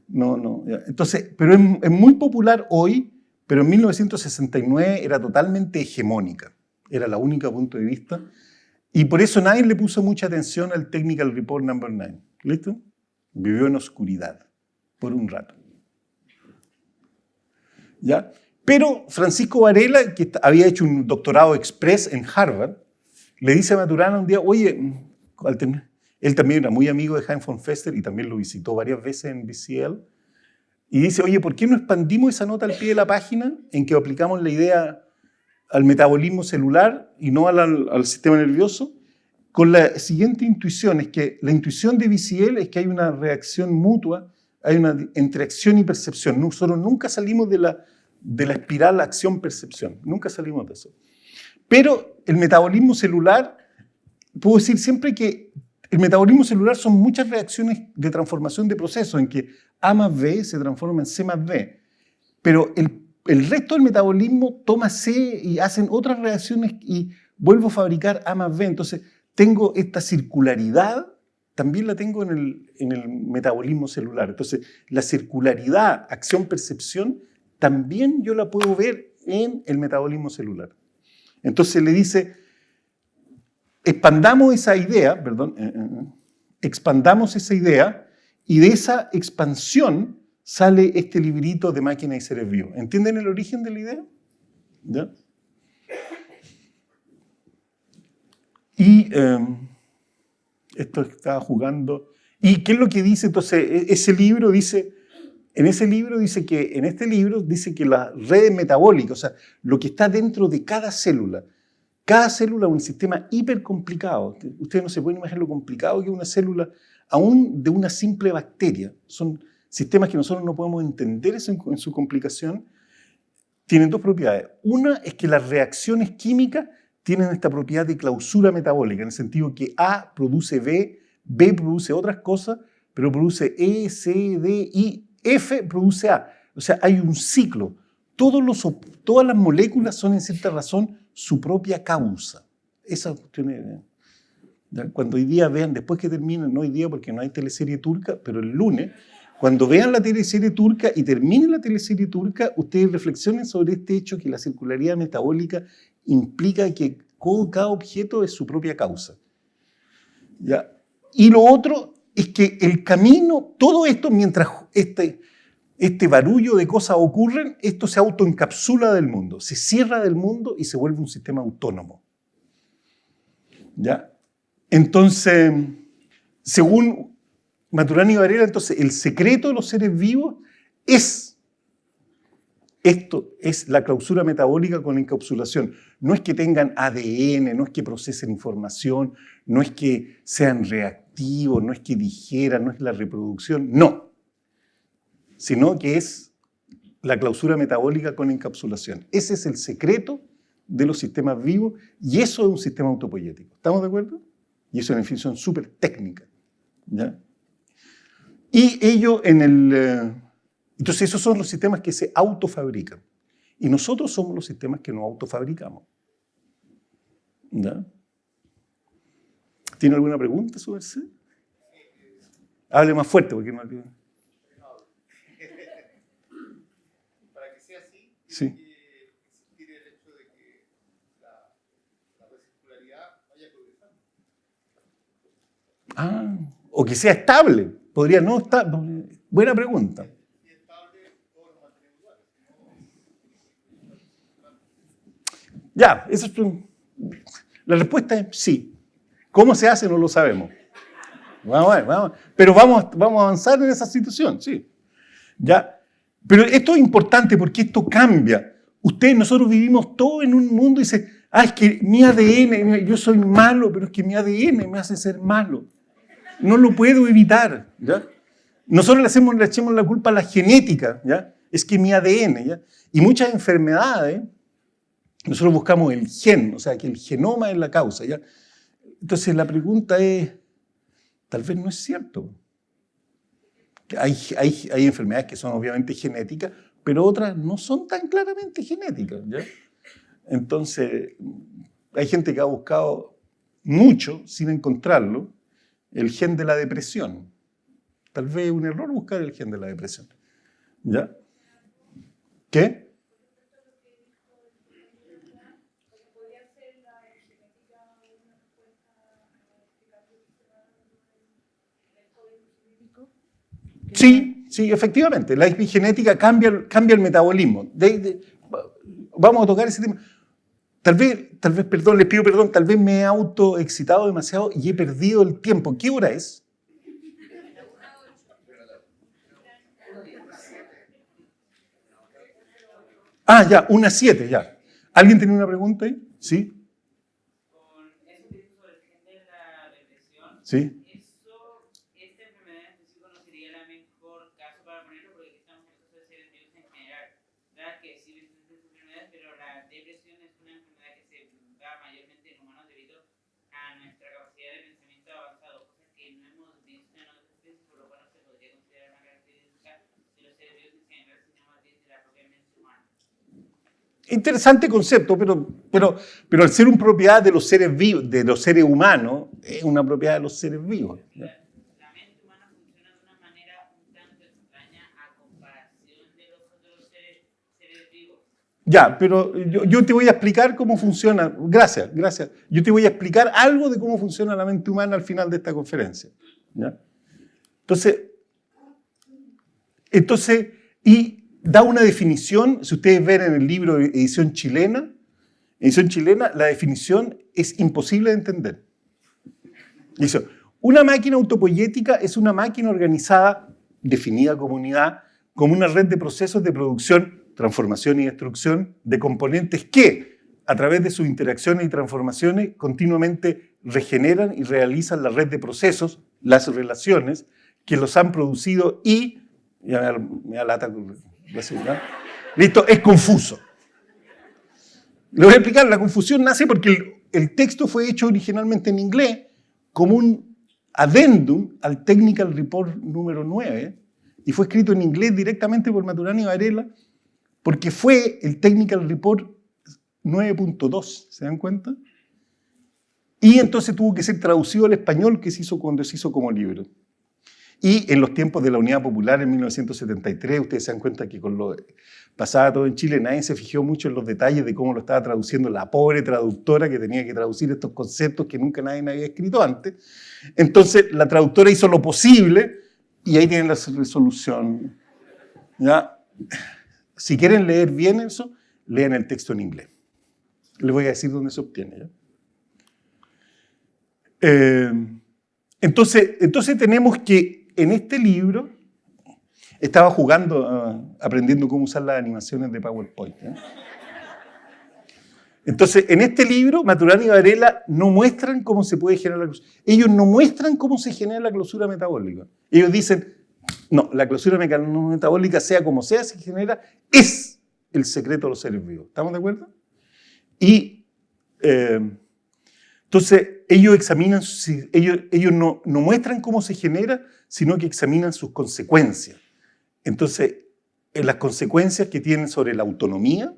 [SPEAKER 1] No. Entonces, pero es muy popular hoy, pero en 1969 era totalmente hegemónica. Era la única punto de vista. Y por eso nadie le puso mucha atención al Technical Report number 9. ¿Listo? Vivió en oscuridad por un rato. ¿Ya? Pero Francisco Varela, que había hecho un doctorado express en Harvard, le dice a Maturana un día, oye, él también era muy amigo de Hein von Fester y también lo visitó varias veces en BCL, y dice, oye, ¿por qué no expandimos esa nota al pie de la página en que aplicamos la idea al metabolismo celular y no al sistema nervioso? Con la siguiente intuición, es que la intuición de BCL es que hay una reacción mutua, hay una entre acción y percepción. Nosotros nunca salimos de de la espiral acción-percepción. Nunca salimos de eso. Pero el metabolismo celular, puedo decir siempre que el metabolismo celular son muchas reacciones de transformación de procesos en que A más B se transforma en C más B. Pero el resto del metabolismo toma C y hacen otras reacciones y vuelvo a fabricar A más B. Entonces, tengo esta circularidad, también la tengo en el metabolismo celular. Entonces, la circularidad, acción-percepción, también yo la puedo ver en el metabolismo celular. Entonces le dice, expandamos esa idea, expandamos esa idea y de esa expansión sale este librito de Máquina y Seres Vivos. ¿Entienden el origen de la idea? ¿Ya? Y esto estaba jugando. ¿Y qué es lo que dice? Entonces, ese libro dice, en este libro dice que las redes metabólicas, o sea, lo que está dentro de cada célula es un sistema hiper complicado. Ustedes no se pueden imaginar lo complicado que es una célula, aún de una simple bacteria. Son sistemas que nosotros no podemos entender en su complicación. Tienen dos propiedades. Una es que las reacciones químicas tienen esta propiedad de clausura metabólica, en el sentido que A produce B, B produce otras cosas, pero produce E, C, D, I, F produce A. O sea, hay un ciclo. Todas las moléculas son, en cierta razón, su propia causa. Esa cuestión es, cuando hoy día vean, después que terminen, no hoy día porque no hay teleserie turca, pero el lunes, cuando vean la teleserie turca y terminen la teleserie turca, ustedes reflexionen sobre este hecho que la circularidad metabólica implica que cada objeto es su propia causa. ¿Ya? Y lo otro es que el camino, todo esto, mientras este barullo de cosas ocurren, esto se autoencapsula del mundo, se cierra del mundo y se vuelve un sistema autónomo. ¿Ya? Entonces, según Maturana y Varela, entonces, el secreto de los seres vivos es esto, es la clausura metabólica con encapsulación. No es que tengan ADN, no es que procesen información, no es que sean reactivos, no es que digieran, no es la reproducción, no. Sino que es la clausura metabólica con encapsulación. Ese es el secreto de los sistemas vivos y eso es un sistema autopoyético. ¿Estamos de acuerdo? Y eso es una definición súper técnica. ¿Ya? Y ello entonces esos son los sistemas que se autofabrican. Y nosotros somos los sistemas que nos autofabricamos. ¿Ya? ¿Tiene alguna pregunta, su merced? Hable más fuerte porque no... Sí.
[SPEAKER 2] Existir el hecho de que la recircularidad vaya progresando.
[SPEAKER 1] O que sea estable. Podría no estar. Buena pregunta.
[SPEAKER 2] Si es estable, todos lo mantenemos igual.
[SPEAKER 1] Ya, la respuesta es sí. ¿Cómo se hace? No lo sabemos. Vamos a ver. Pero vamos a avanzar en esa situación, sí. Ya. Pero esto es importante porque esto cambia. Nosotros vivimos todo en un mundo y dice, es que mi ADN, yo soy malo, pero es que mi ADN me hace ser malo. No lo puedo evitar, ¿ya? Nosotros le echamos la culpa a la genética, ¿ya? Es que mi ADN, ¿ya? Y muchas enfermedades, nosotros buscamos el gen, o sea, que el genoma es la causa, ¿ya? Entonces la pregunta es, tal vez no es cierto. Hay enfermedades que son obviamente genéticas, pero otras no son tan claramente genéticas, ¿ya? Entonces, hay gente que ha buscado mucho sin encontrarlo, el gen de la depresión. Tal vez es un error buscar el gen de la depresión. ¿Ya? ¿Qué? Sí, efectivamente. La epigenética cambia el metabolismo. Vamos a tocar ese tema. Tal vez, perdón, les pido perdón, tal vez me he autoexcitado demasiado y he perdido el tiempo. ¿Qué hora es? Ya, 1:07, ya. ¿Alguien tiene una pregunta ahí? ¿Sí?
[SPEAKER 3] Con eso que dijo sobre el gen de la depresión,
[SPEAKER 1] ¿Sí?
[SPEAKER 3] esta enfermedad en específico no sería la mejor caso para ponerlo porque aquí estamos hablando de seres vivos en general. ¿Verdad? Que si a nuestra capacidad de pensamiento avanzado, cosas que no hemos visto en otras especies, por lo cual no se podría considerar una característica de los seres vivos en general, sino más bien de la propia mente humana.
[SPEAKER 1] Interesante concepto, pero al ser una propiedad de los seres vivos, de los seres humanos, es una propiedad de los seres vivos. ¿No?
[SPEAKER 3] La mente humana funciona de una manera un tanto extraña a comparación de los otros seres vivos.
[SPEAKER 1] Ya, pero yo te voy a explicar cómo funciona. Gracias. Yo te voy a explicar algo de cómo funciona la mente humana al final de esta conferencia. ¿Ya? Entonces, y da una definición, si ustedes ven en el libro de edición chilena, la definición es imposible de entender. Dice, una máquina autopoyética es una máquina organizada, definida como unidad, como una red de procesos de producción, transformación y destrucción de componentes que, a través de sus interacciones y transformaciones, continuamente regeneran y realizan la red de procesos, las relaciones que los han producido y... Ya me da lata. Listo, es confuso. Le voy a explicar, la confusión nace porque el texto fue hecho originalmente en inglés como un addendum al Technical Report número 9 y fue escrito en inglés directamente por Maturana y Varela porque fue el Technical Report 9.2, ¿se dan cuenta? Y entonces tuvo que ser traducido al español que se hizo cuando se hizo como libro. Y en los tiempos de la Unidad Popular, en 1973, ustedes se dan cuenta que con lo pasaba todo en Chile, nadie se fijó mucho en los detalles de cómo lo estaba traduciendo la pobre traductora que tenía que traducir estos conceptos que nunca nadie había escrito antes. Entonces, la traductora hizo lo posible y ahí tienen la resolución. ¿Ya? Si quieren leer bien eso, lean el texto en inglés. Les voy a decir dónde se obtiene. ¿Ya? Entonces tenemos que en este libro, estaba jugando, aprendiendo cómo usar las animaciones de PowerPoint. ¿Eh? Entonces, en este libro, Maturana y Varela no muestran cómo se puede generar la clausura. Ellos no muestran cómo se genera la clausura metabólica. Ellos dicen, no, la clausura metabólica, sea como sea, se genera, es el secreto de los seres vivos. ¿Estamos de acuerdo? Y entonces, ellos examinan, ellos no muestran cómo se genera, sino que examinan sus consecuencias. Entonces, en las consecuencias que tienen sobre la autonomía,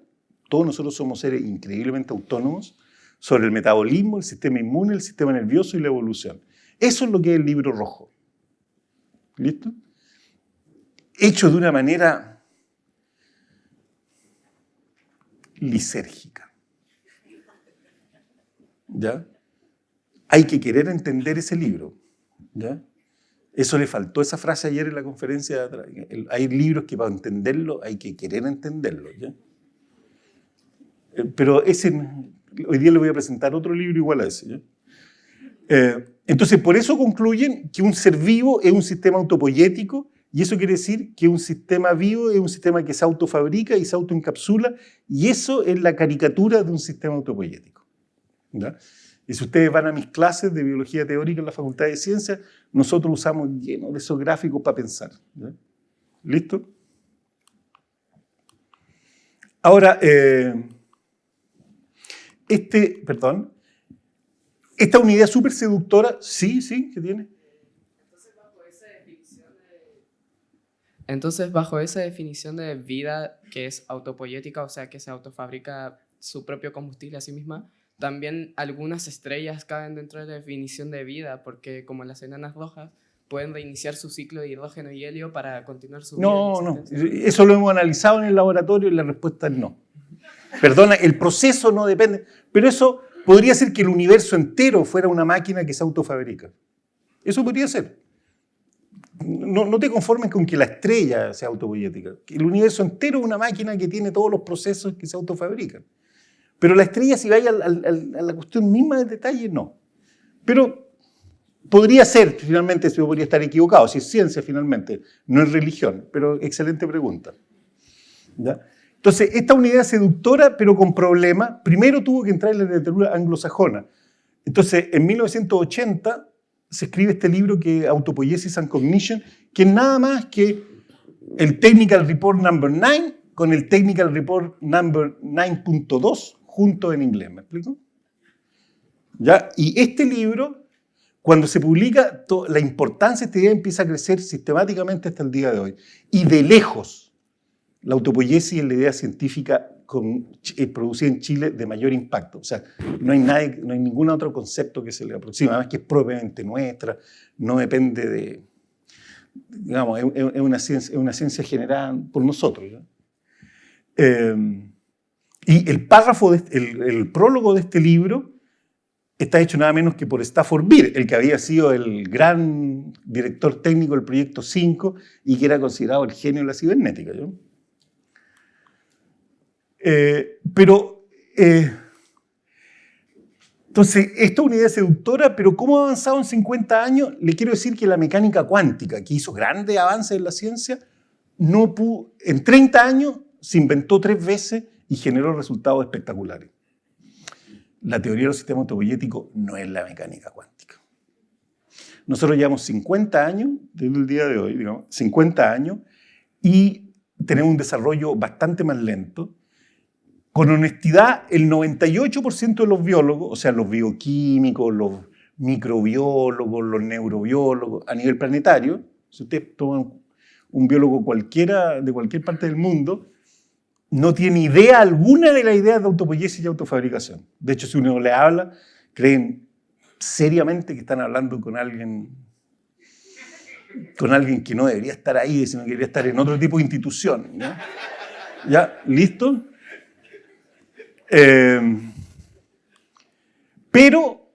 [SPEAKER 1] todos nosotros somos seres increíblemente autónomos, sobre el metabolismo, el sistema inmune, el sistema nervioso y la evolución. Eso es lo que es el libro rojo. ¿Listo? Hecho de una manera lisérgica. ¿Ya? Hay que querer entender ese libro. ¿Ya? Eso le faltó esa frase ayer en la conferencia. Hay libros que para entenderlo hay que querer entenderlo. ¿Ya? Pero hoy día le voy a presentar otro libro igual a ese. ¿Ya? Entonces, por eso concluyen que un ser vivo es un sistema autopoyético y eso quiere decir que un sistema vivo es un sistema que se autofabrica y se autoencapsula y eso es la caricatura de un sistema autopoyético. ¿Ya? Y si ustedes van a mis clases de biología teórica en la Facultad de Ciencias, nosotros usamos lleno de esos gráficos para pensar. ¿Ya? ¿Listo? Ahora, esta unidad súper seductora, sí, ¿qué tiene?
[SPEAKER 4] Entonces, bajo esa definición de vida que es autopoyética, o sea, que se autofabrica su propio combustible a sí misma, también algunas estrellas caben dentro de la definición de vida, porque como las enanas rojas, pueden reiniciar su ciclo de hidrógeno y helio para continuar su vida.
[SPEAKER 1] No, eso lo hemos analizado en el laboratorio y la respuesta es no. Perdona, el proceso no depende, pero eso podría ser que el universo entero fuera una máquina que se autofabrica. Eso podría ser. No te conformes con que la estrella sea autopoyética. El universo entero es una máquina que tiene todos los procesos que se autofabrican. Pero la estrella, si vaya a la cuestión misma del detalle, no. Pero podría ser, finalmente, se podría estar equivocado, si es ciencia finalmente, no es religión, pero excelente pregunta. ¿Ya? Entonces, esta unidad seductora, pero con problemas, primero tuvo que entrar en la literatura anglosajona. Entonces, en 1980 se escribe este libro que es Autopoiesis and Cognition, que es nada más que el Technical Report number 9 con el Technical Report number 9.2 juntos en inglés, ¿me explico? ¿Ya? Y este libro, cuando se publica, la importancia de esta idea empieza a crecer sistemáticamente hasta el día de hoy. Y de lejos, la autopoiesis es la idea científica producida en Chile de mayor impacto. O sea, no hay ningún otro concepto que se le aproxime, además que es propiamente nuestra, no depende de, digamos, es una ciencia generada por nosotros, ¿no? Y el párrafo, el prólogo de este libro está hecho nada menos que por Stafford Beer, el que había sido el gran director técnico del Proyecto 5 y que era considerado el genio de la cibernética, ¿no? Entonces, esto es una idea seductora, pero ¿cómo ha avanzado en 50 años? Le quiero decir que la mecánica cuántica, que hizo grandes avances en la ciencia, no pudo, en 30 años se inventó 3 veces y generó resultados espectaculares. La teoría de los sistemas autopoyéticos no es la mecánica cuántica. Nosotros llevamos 50 años, desde el día de hoy, digamos, 50 años, y tenemos un desarrollo bastante más lento. Con honestidad, el 98% de los biólogos, o sea, los bioquímicos, los microbiólogos, los neurobiólogos, a nivel planetario, si ustedes toman un biólogo cualquiera, de cualquier parte del mundo, no tiene idea alguna de la idea de autopoiesis y autofabricación. De hecho, si uno le habla, creen seriamente que están hablando con alguien que no debería estar ahí, sino que debería estar en otro tipo de institución, ¿no? ¿Ya? ¿Listo? Pero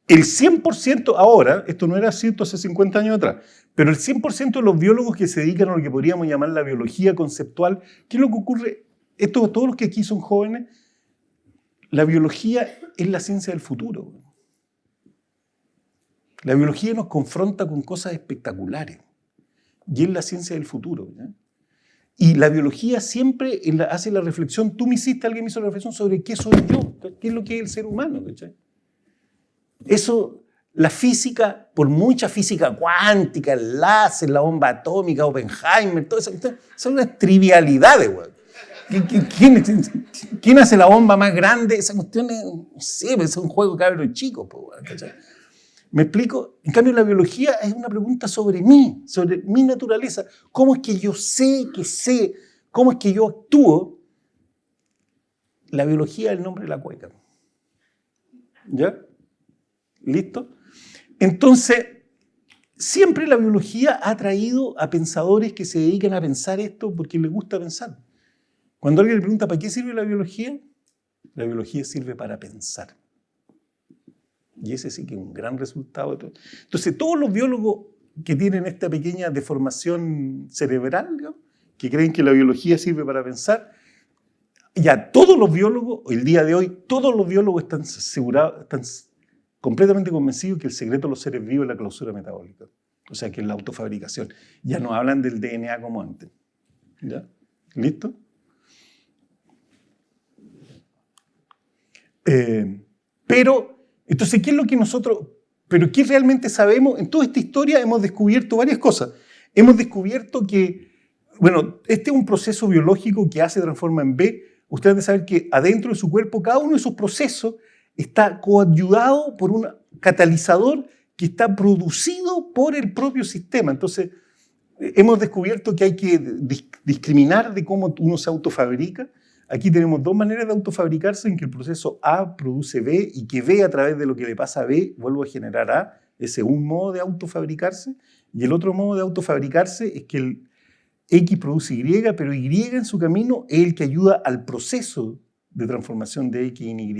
[SPEAKER 1] el 100% ahora, esto no era cierto hace 50 años atrás, pero el 100% de los biólogos que se dedican a lo que podríamos llamar la biología conceptual, ¿qué es lo que ocurre? Todos los que aquí son jóvenes, la biología es la ciencia del futuro. La biología nos confronta con cosas espectaculares y es la ciencia del futuro, ¿ya? Y la biología siempre hace la reflexión, alguien me hizo la reflexión sobre qué soy yo, qué es lo que es el ser humano, ¿cachai? Eso, la física, por mucha física cuántica, el láser, la bomba atómica, Oppenheimer, todo eso, son unas trivialidades, güey. ¿Quién hace la bomba más grande? Esa cuestión es, no sé, es un juego de cabros chicos, ¿cachai? ¿Me explico? En cambio, la biología es una pregunta sobre mí, sobre mi naturaleza. ¿Cómo es que yo sé que sé? ¿Cómo es que yo actúo? La biología es el nombre de la cueca. ¿Ya? ¿Listo? Entonces, siempre la biología ha traído a pensadores que se dedican a pensar esto porque les gusta pensar. Cuando alguien le pregunta ¿para qué sirve la biología sirve para pensar. Y ese sí que es un gran resultado de todo. Entonces, todos los biólogos que tienen esta pequeña deformación cerebral, ¿no?, que creen que la biología sirve para pensar, ya todos los biólogos, el día de hoy, todos los biólogos están completamente convencidos que el secreto de los seres vivos es la clausura metabólica. O sea, que es la autofabricación. Ya no hablan del DNA como antes. ¿Ya? ¿Listo? Entonces, ¿qué es lo que pero qué realmente sabemos? En toda esta historia hemos descubierto varias cosas. Hemos descubierto que, bueno, este es un proceso biológico que A se transforma en B. Ustedes deben saber que adentro de su cuerpo, cada uno de esos procesos está coadyuvado por un catalizador que está producido por el propio sistema. Entonces, hemos descubierto que hay que discriminar de cómo uno se autofabrica. Aquí tenemos 2 maneras de autofabricarse, en que el proceso A produce B y que B, a través de lo que le pasa a B, vuelve a generar A. Ese es un modo de autofabricarse. Y el otro modo de autofabricarse es que el X produce Y, pero Y en su camino es el que ayuda al proceso de transformación de X en Y.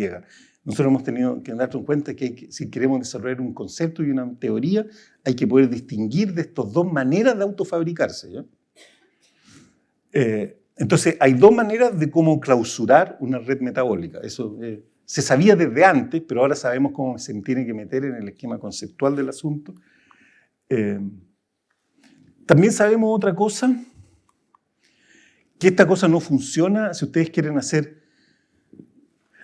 [SPEAKER 1] Nosotros hemos tenido que darnos cuenta que si queremos desarrollar un concepto y una teoría, hay que poder distinguir de estas 2 maneras de autofabricarse, ¿ya? Entonces, hay 2 maneras de cómo clausurar una red metabólica. Eso se sabía desde antes, pero ahora sabemos cómo se tiene que meter en el esquema conceptual del asunto. También sabemos otra cosa, que esta cosa no funciona si ustedes quieren hacer...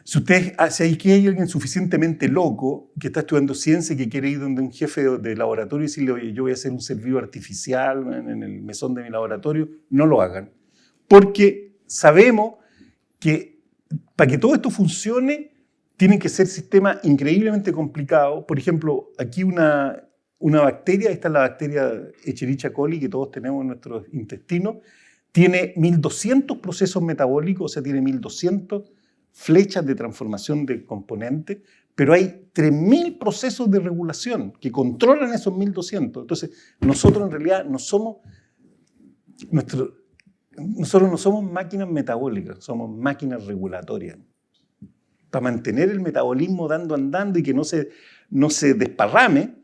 [SPEAKER 1] Si hay alguien suficientemente loco que está estudiando ciencia y que quiere ir donde un jefe de laboratorio y decirle, oye, yo voy a hacer un ser vivo artificial en el mesón de mi laboratorio, no lo hagan. Porque sabemos que para que todo esto funcione, tienen que ser sistemas increíblemente complicados. Por ejemplo, aquí una bacteria, esta es la bacteria Escherichia coli que todos tenemos en nuestros intestinos, tiene 1200 procesos metabólicos, o sea, tiene 1200 flechas de transformación de componentes, pero hay 3000 procesos de regulación que controlan esos 1200. Entonces, nosotros en realidad nosotros no somos máquinas metabólicas, somos máquinas regulatorias. Para mantener el metabolismo andando y que no se desparrame,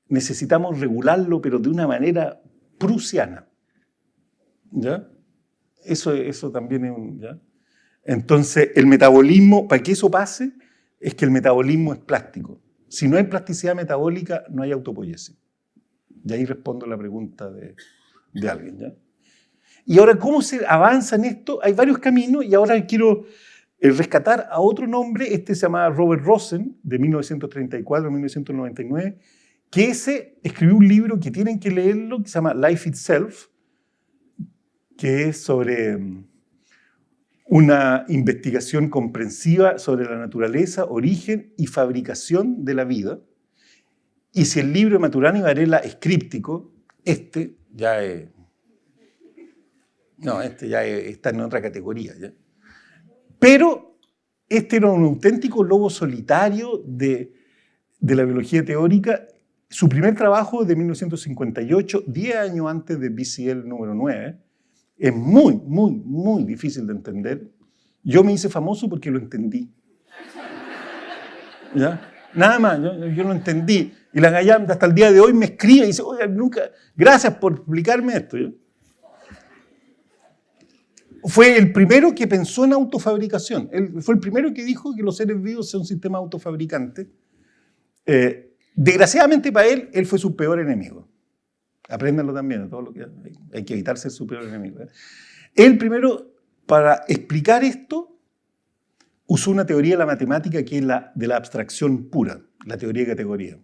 [SPEAKER 1] necesitamos regularlo, pero de una manera prusiana. ¿Ya? Eso también es un... ¿ya? Entonces, el metabolismo, para que eso pase, es que el metabolismo es plástico. Si no hay plasticidad metabólica, no hay autopoiesis. Y ahí respondo la pregunta de alguien. ¿Ya? Y ahora, ¿cómo se avanza en esto? Hay varios caminos y ahora quiero rescatar a otro nombre. Este se llama Robert Rosen, de 1934 a 1999, que ese escribió un libro que tienen que leerlo, que se llama Life Itself, que es sobre una investigación comprensiva sobre la naturaleza, origen y fabricación de la vida. Y si el libro de Maturana y Varela es críptico, este ya está en otra categoría. ¿Ya? Pero este era un auténtico lobo solitario de la biología teórica. Su primer trabajo de 1958, 10 años antes de BCL número 9, es muy, muy, muy difícil de entender. Yo me hice famoso porque lo entendí. ¿Ya? Nada más, yo lo entendí. Y la Gallán hasta el día de hoy me escribe y dice, oiga, gracias por explicarme esto. ¿Ya? Fue el primero que pensó en autofabricación. Él fue el primero que dijo que los seres vivos son un sistema autofabricante. Desgraciadamente para él fue su peor enemigo. Apréndanlo también, todo lo que hay que evitar ser su peor enemigo. Él primero, para explicar esto, usó una teoría de la matemática que es la de la abstracción pura, la teoría de categoría.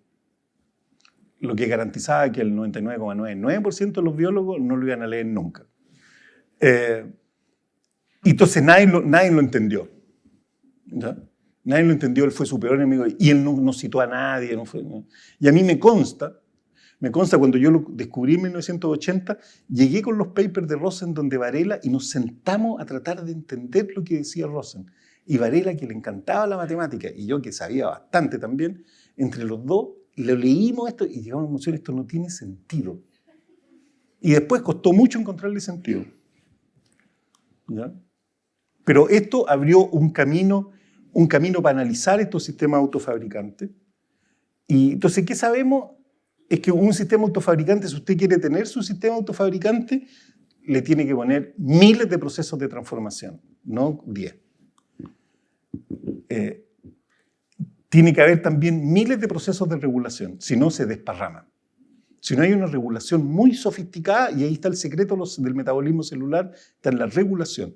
[SPEAKER 1] Lo que garantizaba que el 99,99% de los biólogos no lo iban a leer nunca. Y entonces nadie lo entendió. ¿Ya? Nadie lo entendió, él fue su peor enemigo. Y él no citó a nadie. Y a mí me consta cuando yo lo descubrí en 1980, llegué con los papers de Rosen donde Varela y nos sentamos a tratar de entender lo que decía Rosen. Y Varela, que le encantaba la matemática, y yo que sabía bastante también, entre los dos lo leímos esto y llegamos a la conclusión, esto no tiene sentido. Y después costó mucho encontrarle sentido. ¿Ya? Pero esto abrió un camino para analizar estos sistemas autofabricantes. Y entonces, ¿qué sabemos? Es que un sistema autofabricante, si usted quiere tener su sistema autofabricante, le tiene que poner miles de procesos de transformación, no 10. Tiene que haber también miles de procesos de regulación, si no se desparrama. Si no hay una regulación muy sofisticada, y ahí está el secreto del metabolismo celular, está en la regulación.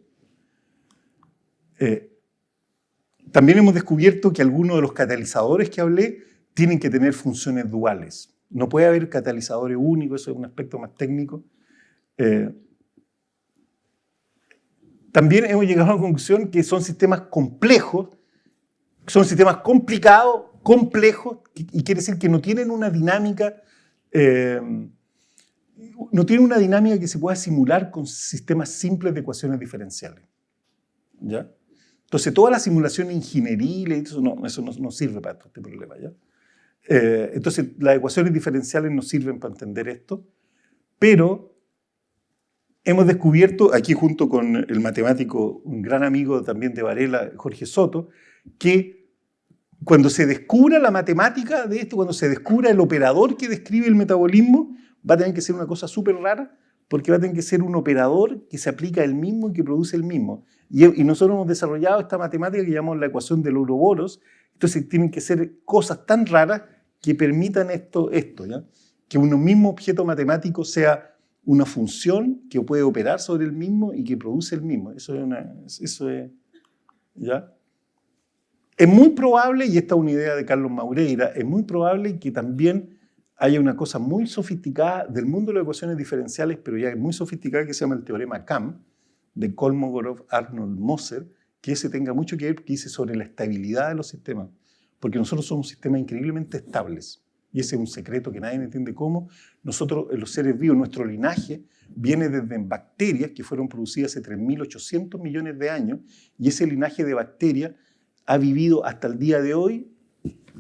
[SPEAKER 1] También hemos descubierto que algunos de los catalizadores que hablé tienen que tener funciones duales. No puede haber catalizadores únicos, eso es un aspecto más técnico. También hemos llegado a la conclusión que son sistemas complejos, son sistemas complicados, complejos, y quiere decir que no tienen una dinámica, que se pueda simular con sistemas simples de ecuaciones diferenciales. ¿Ya? Entonces, toda la simulación ingenieril, eso no sirve para este problema. ¿Ya? Entonces, las ecuaciones diferenciales nos sirven para entender esto, pero hemos descubierto, aquí junto con el matemático, un gran amigo también de Varela, Jorge Soto, que cuando se descubra la matemática de esto, cuando se descubra el operador que describe el metabolismo, va a tener que ser una cosa súper rara, porque va a tener que ser un operador que se aplica el mismo y que produce el mismo. Y nosotros hemos desarrollado esta matemática que llamamos la ecuación del Ouroboros. Entonces tienen que ser cosas tan raras que permitan esto ¿ya? Que un mismo objeto matemático sea una función que puede operar sobre el mismo y que produce el mismo. ¿Ya? Es muy probable, y esta es una idea de Carlos Maureira, es muy probable que también haya una cosa muy sofisticada del mundo de las ecuaciones diferenciales, pero ya muy sofisticada, que se llama el teorema CAM, de Kolmogorov, Arnold, Moser, que ese tenga mucho que ver, que dice sobre la estabilidad de los sistemas, porque nosotros somos sistemas increíblemente estables, y ese es un secreto que nadie entiende cómo. Nosotros, los seres vivos, nuestro linaje viene desde bacterias que fueron producidas hace 3.800 millones de años, y ese linaje de bacterias ha vivido hasta el día de hoy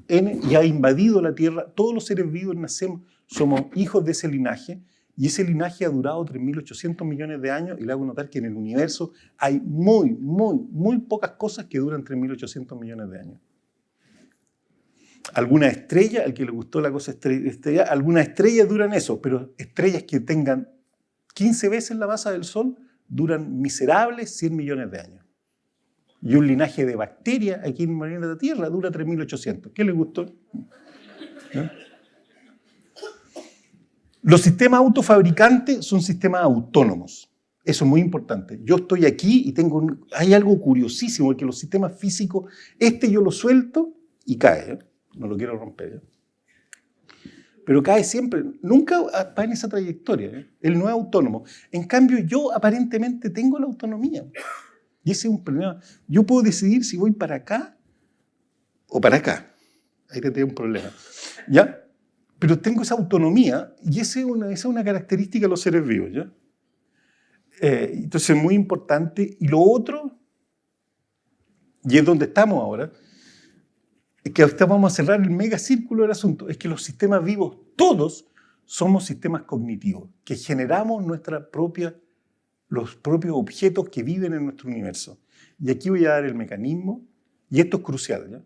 [SPEAKER 1] y ha invadido la Tierra. Todos los seres vivos nacemos, somos hijos de ese linaje, y ese linaje ha durado 3.800 millones de años, y le hago notar que en el universo hay muy pocas cosas que duran 3.800 millones de años. Algunas estrellas, al que le gustó la cosa estrella, algunas estrellas duran eso, pero estrellas que tengan 15 veces la masa del Sol duran miserables 100 millones de años. Y un linaje de bacterias aquí en el planeta Tierra dura 3.800. ¿Qué le gustó? ¿No? Los sistemas autofabricantes son sistemas autónomos. Eso es muy importante. Yo estoy aquí y hay algo curiosísimo, porque los sistemas físicos, yo lo suelto y cae. No lo quiero romper. Pero cae siempre. Nunca va en esa trayectoria. Él no es autónomo. En cambio, yo aparentemente tengo la autonomía. Y ese es un problema. Yo puedo decidir si voy para acá o para acá. Ahí te tengo un problema. ¿Ya? Pero tengo esa autonomía, y esa es una característica de los seres vivos. ¿Ya? Entonces es muy importante. Y lo otro, y es donde estamos ahora, es que ahorita vamos a cerrar el mega círculo del asunto, es que los sistemas vivos, todos, somos sistemas cognitivos, que generamos los propios objetos que viven en nuestro universo. Y aquí voy a dar el mecanismo, y esto es crucial.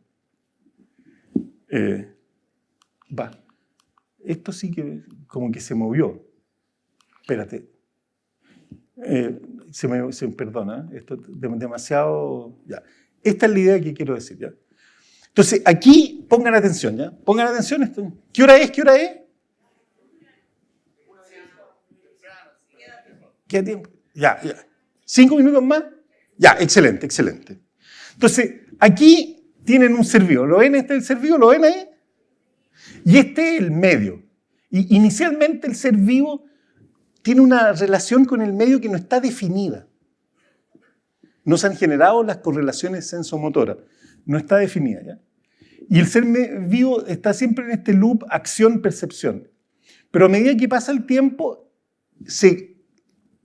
[SPEAKER 1] ¿Ya? Esto sí que como que se movió. Espérate. Perdona, esto es demasiado... Ya. Esta es la idea que quiero decir. ¿Ya? Entonces, aquí pongan atención. ¿Ya? Pongan atención. ¿Qué hora es? ¿Qué hora es? ¿Qué tiempo? Ya. 5 minutos más. Ya, excelente. Entonces, aquí tienen un ser vivo. ¿Lo ven? Este es el ser vivo, ¿lo ven ahí? Y este es el medio. Y inicialmente el ser vivo tiene una relación con el medio que no está definida. No se han generado las correlaciones sensomotoras. No está definida. ¿Ya? Y el ser vivo está siempre en este loop acción-percepción. Pero a medida que pasa el tiempo, se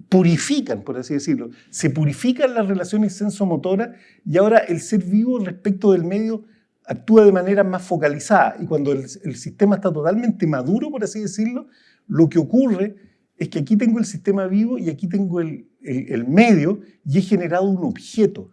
[SPEAKER 1] purifican, por así decirlo. Se purifican las relaciones sensomotoras, y ahora el ser vivo respecto del medio actúa de manera más focalizada. Y cuando el sistema está totalmente maduro, por así decirlo, lo que ocurre es que aquí tengo el sistema vivo y aquí tengo el medio, y he generado un objeto.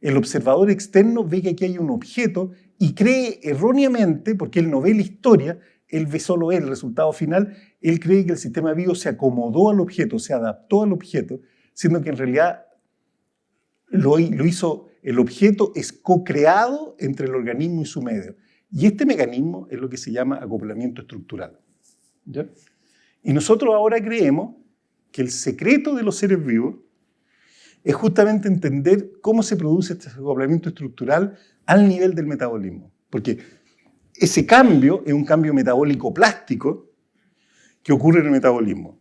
[SPEAKER 1] El observador externo ve que aquí hay un objeto y cree erróneamente, porque él no ve la historia, él ve solo el resultado final, él cree que el sistema vivo se acomodó al objeto, se adaptó al objeto, siendo que en realidad lo hizo. El objeto es co-creado entre el organismo y su medio. Y este mecanismo es lo que se llama acoplamiento estructural. ¿Ya? Y nosotros ahora creemos que el secreto de los seres vivos es justamente entender cómo se produce este acoplamiento estructural al nivel del metabolismo. Porque ese cambio es un cambio metabólico plástico que ocurre en el metabolismo.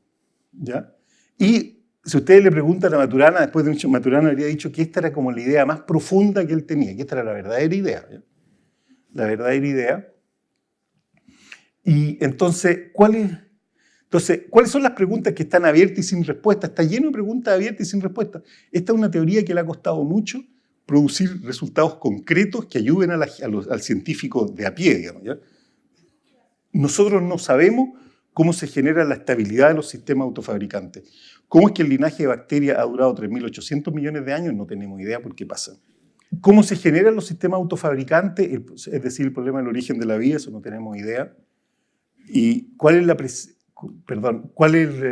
[SPEAKER 1] ¿Ya? Y si ustedes le preguntan a Maturana, después de mucho, Maturana habría dicho que esta era como la idea más profunda que él tenía, que esta era la verdadera idea. ¿Ya? La verdadera idea. Y entonces, ¿cuáles son las preguntas que están abiertas y sin respuesta? Está lleno de preguntas abiertas y sin respuesta. Esta es una teoría que le ha costado mucho producir resultados concretos que ayuden al científico de a pie, digamos, ¿ya? Nosotros no sabemos cómo se genera la estabilidad de los sistemas autofabricantes. ¿Cómo es que el linaje de bacterias ha durado 3.800 millones de años? No tenemos idea por qué pasa. ¿Cómo se generan los sistemas autofabricantes? Es decir, el problema del origen de la vida, eso no tenemos idea. ¿Y cuál es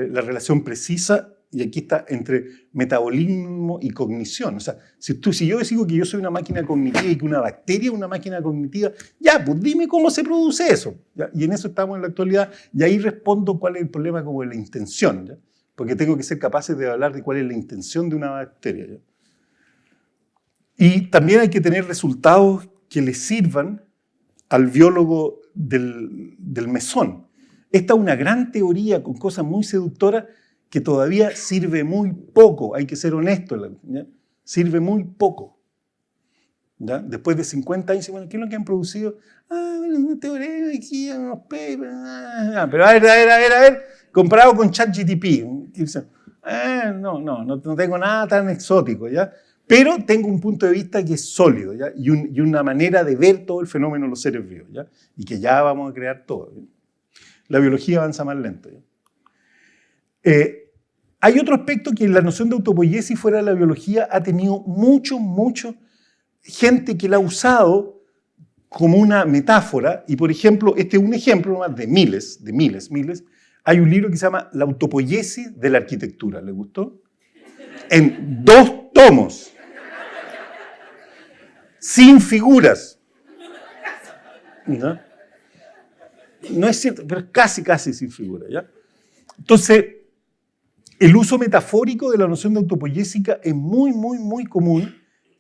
[SPEAKER 1] la relación precisa? Y aquí está entre metabolismo y cognición. O sea, si yo digo que yo soy una máquina cognitiva y que una bacteria es una máquina cognitiva, ya, pues dime cómo se produce eso. ¿Ya? Y en eso estamos en la actualidad. Y ahí respondo cuál es el problema como de la intención. ¿Ya? Porque tengo que ser capaces de hablar de cuál es la intención de una bacteria. ¿Ya? Y también hay que tener resultados que le sirvan al biólogo del mesón. Esta es una gran teoría con cosas muy seductoras que todavía sirve muy poco, hay que ser honestos, ¿ya? Sirve muy poco. ¿Ya? Después de 50 años, bueno, ¿qué es lo que han producido? Bueno, un teorema aquí, unos papers. Pero a ver, comparado con ChatGPT. No tengo nada tan exótico, ¿ya? Pero tengo un punto de vista que es sólido, ¿ya? Y una manera de ver todo el fenómeno de los seres vivos, ¿ya? Y que ya vamos a crear todo, ¿ya? La biología avanza más lento, ¿ya? Hay otro aspecto que la noción de autopoiesis fuera de la biología ha tenido mucho gente que la ha usado como una metáfora. Y, por ejemplo, este es un ejemplo más de miles. Hay un libro que se llama La autopoiesis de la arquitectura. ¿Le gustó? En 2 tomos. Sin figuras. ¿No? No es cierto, pero casi sin figuras, ¿ya? Entonces, el uso metafórico de la noción de autopoiésica es muy común,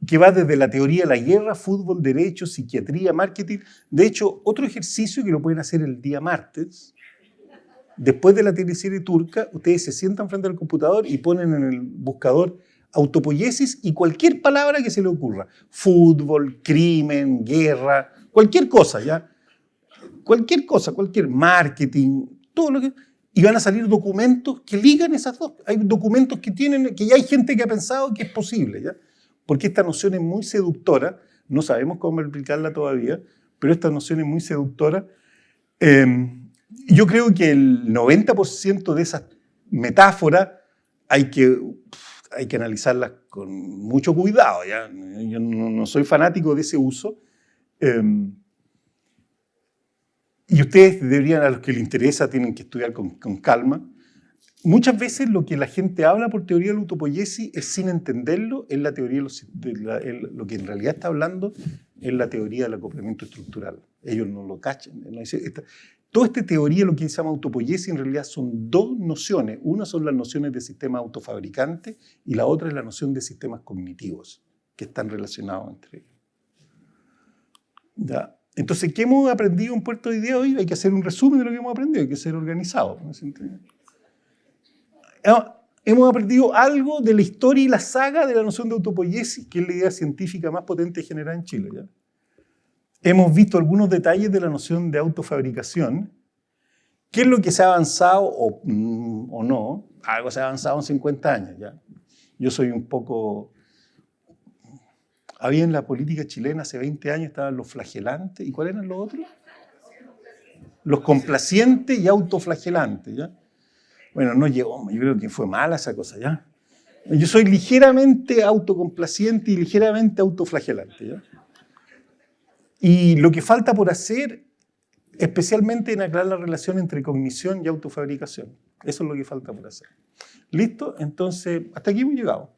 [SPEAKER 1] que va desde la teoría de la guerra, fútbol, derecho, psiquiatría, marketing. De hecho, otro ejercicio que lo pueden hacer el día martes, después de la teleserie turca, ustedes se sientan frente al computador y ponen en el buscador autopoiesis y cualquier palabra que se le ocurra. Fútbol, crimen, guerra, cualquier cosa, ¿ya? Cualquier cosa, cualquier marketing, todo lo que... Y van a salir documentos que ligan esas dos. Hay documentos que ya hay gente que ha pensado que es posible, ¿ya? Porque esta noción es muy seductora, no sabemos cómo explicarla todavía, pero esta noción es muy seductora. Yo creo que el 90% de esas metáforas hay que analizarlas con mucho cuidado, ¿ya? Yo no soy fanático de ese uso. Y ustedes deberían, a los que les interesa, tienen que estudiar con calma. Muchas veces lo que la gente habla por teoría de la autopoiesis es sin entenderlo, es la teoría lo que en realidad está hablando es la teoría del acoplamiento estructural. Ellos no lo cachan. Toda esta teoría, lo que se llama autopoiesis, en realidad son 2 nociones. Una son las nociones de sistemas autofabricantes y la otra es la noción de sistemas cognitivos, que están relacionados entre ellos. ¿Ya? Entonces, ¿qué hemos aprendido en Puerto de Idea hoy? Hay que hacer un resumen de lo que hemos aprendido, hay que ser organizado. Hemos aprendido algo de la historia y la saga de la noción de autopoiesis, que es la idea científica más potente generada en Chile, ¿ya? Hemos visto algunos detalles de la noción de autofabricación. ¿Qué es lo que se ha avanzado o no? Algo se ha avanzado en 50 años, ¿ya? Yo soy un poco... Había en la política chilena hace 20 años, estaban los flagelantes. ¿Y cuáles eran los otros? Los complacientes y autoflagelantes, ¿ya? Bueno, no llegó, yo creo que fue mala esa cosa, ¿ya? Yo soy ligeramente autocomplaciente y ligeramente autoflagelante, ¿ya? Y lo que falta por hacer, especialmente en aclarar la relación entre cognición y autofabricación. Eso es lo que falta por hacer. ¿Listo? Entonces, hasta aquí hemos llegado.